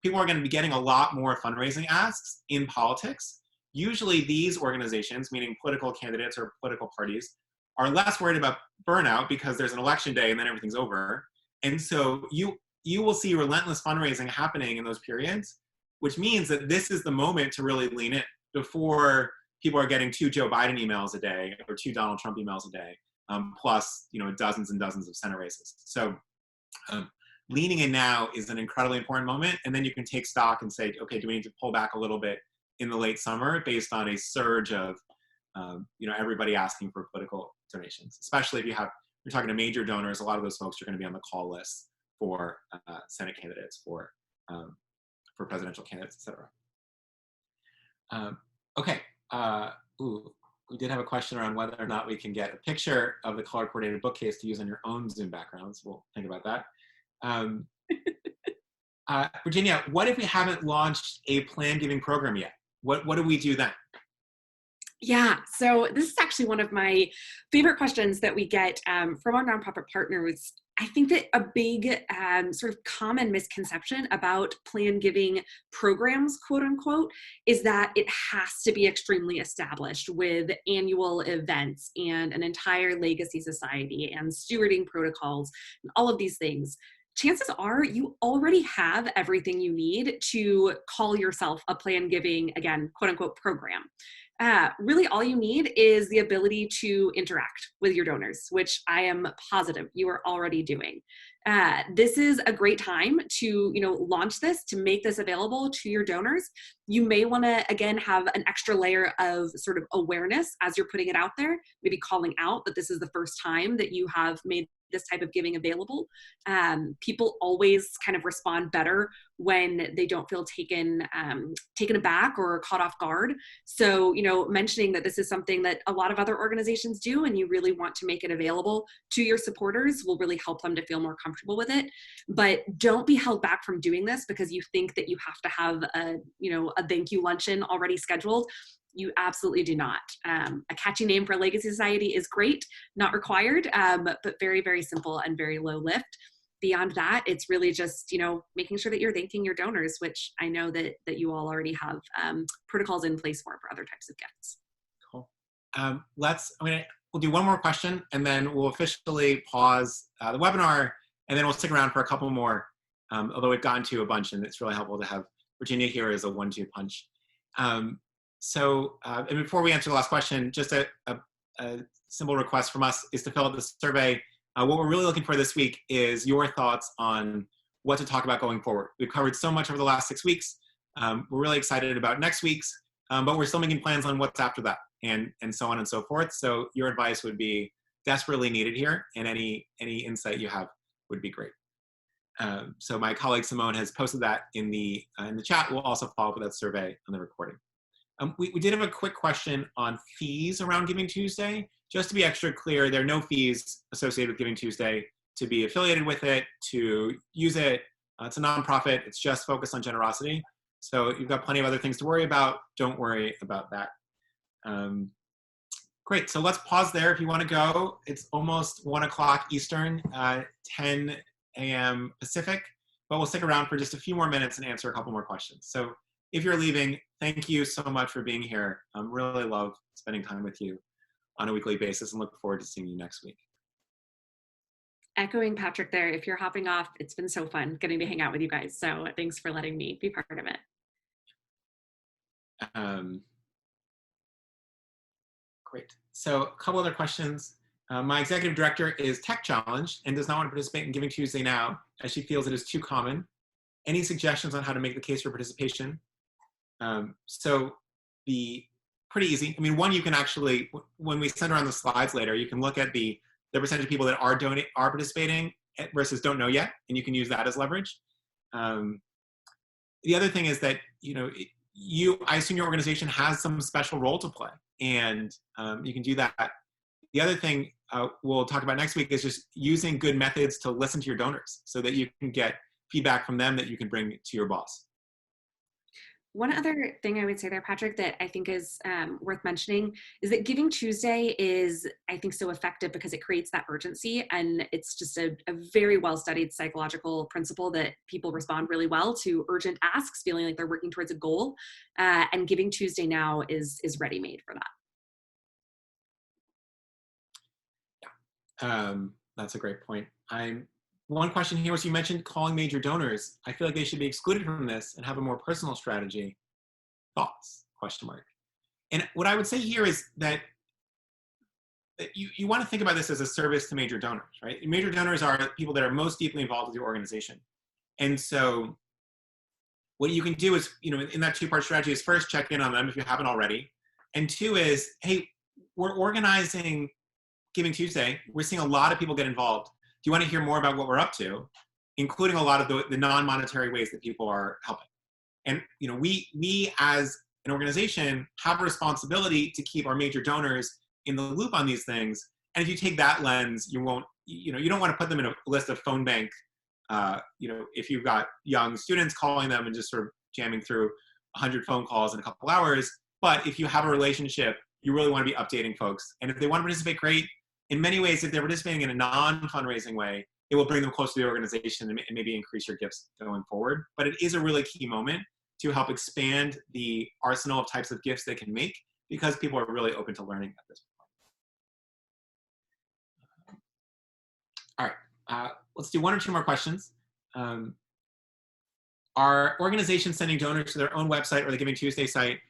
people are going to be getting a lot more fundraising asks in politics. Usually these organizations, meaning political candidates or political parties, are less worried about burnout because there's an election day and then everything's over. And so you will see relentless fundraising happening in those periods, which means that this is the moment to really lean in before people are getting 2 Joe Biden emails a day or 2 Donald Trump emails a day, plus dozens and dozens of Senate races. So leaning in now is an incredibly important moment, and then you can take stock and say, okay, do we need to pull back a little bit in the late summer based on a surge of everybody asking for political donations, especially if you're talking to major donors. A lot of those folks are going to be on the call list for Senate candidates, for presidential candidates, etc. Okay. We did have a question around whether or not we can get a picture of the color-coordinated bookcase to use on your own Zoom backgrounds. We'll think about that. Virginia, what if we haven't launched a planned giving program yet? What do we do then? Yeah, so this is actually one of my favorite questions that we get from our nonprofit partners. I think that a big sort of common misconception about planned giving programs, quote unquote, is that it has to be extremely established with annual events and an entire legacy society and stewarding protocols and all of these things. Chances are you already have everything you need to call yourself a planned giving, again, quote unquote, program. Really all you need is the ability to interact with your donors, which I am positive you are already doing. This is a great time to, launch this, to make this available to your donors. You may want to, again, have an extra layer of sort of awareness as you're putting it out there, maybe calling out that this is the first time that you have made this type of giving available. People always kind of respond better when they don't feel taken aback or caught off guard. So, mentioning that this is something that a lot of other organizations do and you really want to make it available to your supporters will really help them to feel more comfortable with it. But don't be held back from doing this because you think that you have to have a thank you luncheon already scheduled. You absolutely do not. A catchy name for a legacy society is great, not required, but very, very simple and very low lift. Beyond that, it's really just, making sure that you're thanking your donors, which I know that you all already have protocols in place for other types of gifts. Cool. We'll do one more question and then we'll officially pause the webinar, and then we'll stick around for a couple more, although we've gotten to a bunch and it's really helpful to have Virginia here as a 1-2 punch. And before we answer the last question, just a simple request from us is to fill out the survey. What we're really looking for this week is your thoughts on what to talk about going forward. We've covered so much over the last 6 weeks. We're really excited about next week's, but we're still making plans on what's after that, and so on and so forth. So your advice would be desperately needed here, and any insight you have would be great. So my colleague Simone has posted that in the chat. We'll also follow up with that survey on the recording. We did have a quick question on fees around Giving Tuesday. Just to be extra clear, there are no fees associated with Giving Tuesday to be affiliated with it, to use it. It's a nonprofit. It's just focused on generosity. So you've got plenty of other things to worry about. Don't worry about that. Great. So let's pause there if you want to go. It's almost 1 o'clock Eastern, 10 a.m. Pacific, but we'll stick around for just a few more minutes and answer a couple more questions. So if you're leaving, thank you so much for being here. Really love spending time with you on a weekly basis and look forward to seeing you next week. Echoing Patrick there, if you're hopping off, it's been so fun getting to hang out with you guys. So thanks for letting me be part of it. Great. So a couple other questions. My executive director is tech challenged and does not want to participate in Giving Tuesday now, as she feels it is too common. Any suggestions on how to make the case for participation? Pretty easy. I mean, one, you can actually, when we send around the slides later, you can look at the percentage of people that are participating versus don't know yet, and you can use that as leverage. The other thing is that, I assume your organization has some special role to play, and you can do that. The other thing we'll talk about next week is just using good methods to listen to your donors so that you can get feedback from them that you can bring to your boss. One other thing I would say there, Patrick, that I think is worth mentioning is that Giving Tuesday is, I think, so effective because it creates that urgency, and it's just a very well-studied psychological principle that people respond really well to urgent asks, feeling like they're working towards a goal, and Giving Tuesday now is ready-made for that. That's a great point. One question here was, you mentioned calling major donors. I feel like they should be excluded from this and have a more personal strategy. Thoughts? ? And what I would say here is that you want to think about this as a service to major donors, right? Major donors are people that are most deeply involved with your organization. And so what you can do is, in that two-part strategy is first check in on them if you haven't already. And two is, hey, we're organizing Giving Tuesday. We're seeing a lot of people get involved. Do you want to hear more about what we're up to, including a lot of the non-monetary ways that people are helping? And we as an organization have a responsibility to keep our major donors in the loop on these things. And if you take that lens, you don't want to put them in a list of phone bank. If you've got young students calling them and just sort of jamming through 100 phone calls in a couple hours. But if you have a relationship, you really want to be updating folks. And if they want to participate, great. In many ways, if they're participating in a non-fundraising way, it will bring them close to the organization and maybe increase your gifts going forward. But it is a really key moment to help expand the arsenal of types of gifts they can make, because people are really open to learning at this point. All right, let's do 1 or 2 more questions. Are organizations sending donors to their own website or the Giving Tuesday site?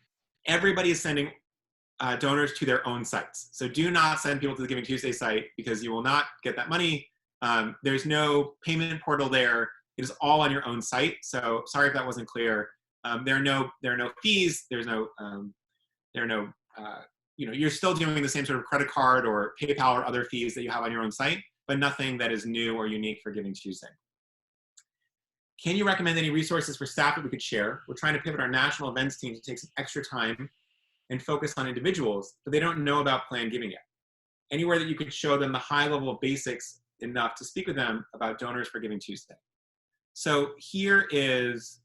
Everybody is sending donors to their own sites. So do not send people to the Giving Tuesday site, because you will not get that money. There's no payment portal there. It is all on your own site. So sorry if that wasn't clear. There are no fees. You're still doing the same sort of credit card or PayPal or other fees that you have on your own site. but nothing that is new or unique for Giving Tuesday. Can you recommend any resources for staff that we could share? We're trying to pivot our national events team to take some extra time and focus on individuals, but they don't know about planned giving yet. Anywhere that you could show them the high level of basics enough to speak with them about donors for Giving Tuesday. So here is,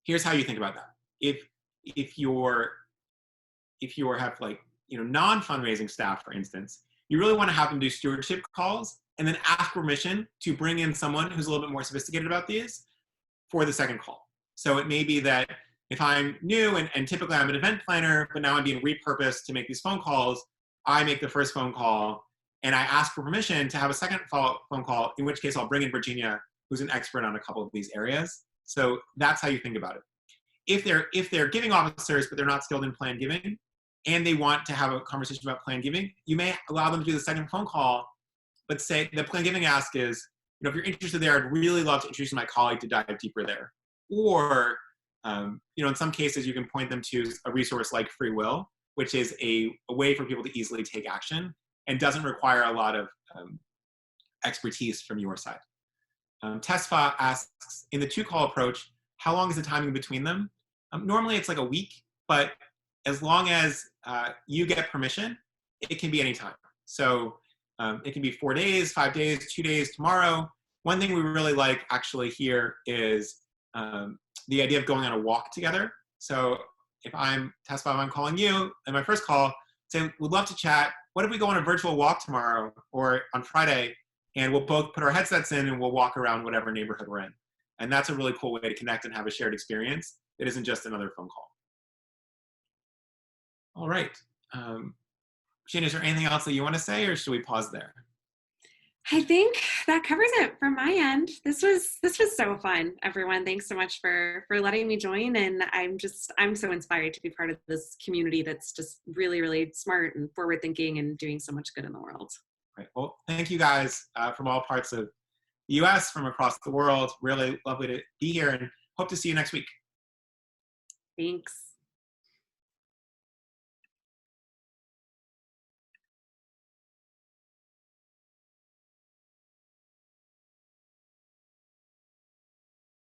here's how you think about that. If you have like, non-fundraising staff, for instance, you really want to have them do stewardship calls and then ask permission to bring in someone who's a little bit more sophisticated about these for the second call. So it may be that if I'm new and typically I'm an event planner, but now I'm being repurposed to make these phone calls, I make the first phone call and I ask for permission to have a second phone call, in which case I'll bring in Virginia, who's an expert on a couple of these areas. So that's how you think about it. If they're giving officers, but they're not skilled in planned giving, and they want to have a conversation about planned giving, you may allow them to do the second phone call, but say the planned giving ask is, if you're interested there, I'd really love to introduce my colleague to dive deeper there. Or, in some cases, you can point them to a resource like FreeWill, which is a way for people to easily take action and doesn't require a lot of expertise from your side. Tesfa asks, in the two-call approach, how long is the timing between them? Normally it's like a week, but as long as you get permission, it can be any time. So it can be 4 days, 5 days, 2 days, tomorrow. One thing we really like actually here is the idea of going on a walk together. So if I'm Tesfa, I'm calling you, and my first call, say, we'd love to chat. What if we go on a virtual walk tomorrow or on Friday, and we'll both put our headsets in and we'll walk around whatever neighborhood we're in. And that's a really cool way to connect and have a shared experience. It isn't just another phone call. All right. Shane, is there anything else that you want to say, or should we pause there? I think that covers it from my end. This was so fun, everyone. Thanks so much for letting me join. And I'm so inspired to be part of this community that's just really, really smart and forward thinking and doing so much good in the world. Right. Well, thank you guys from all parts of the US, from across the world. Really lovely to be here and hope to see you next week. Thanks.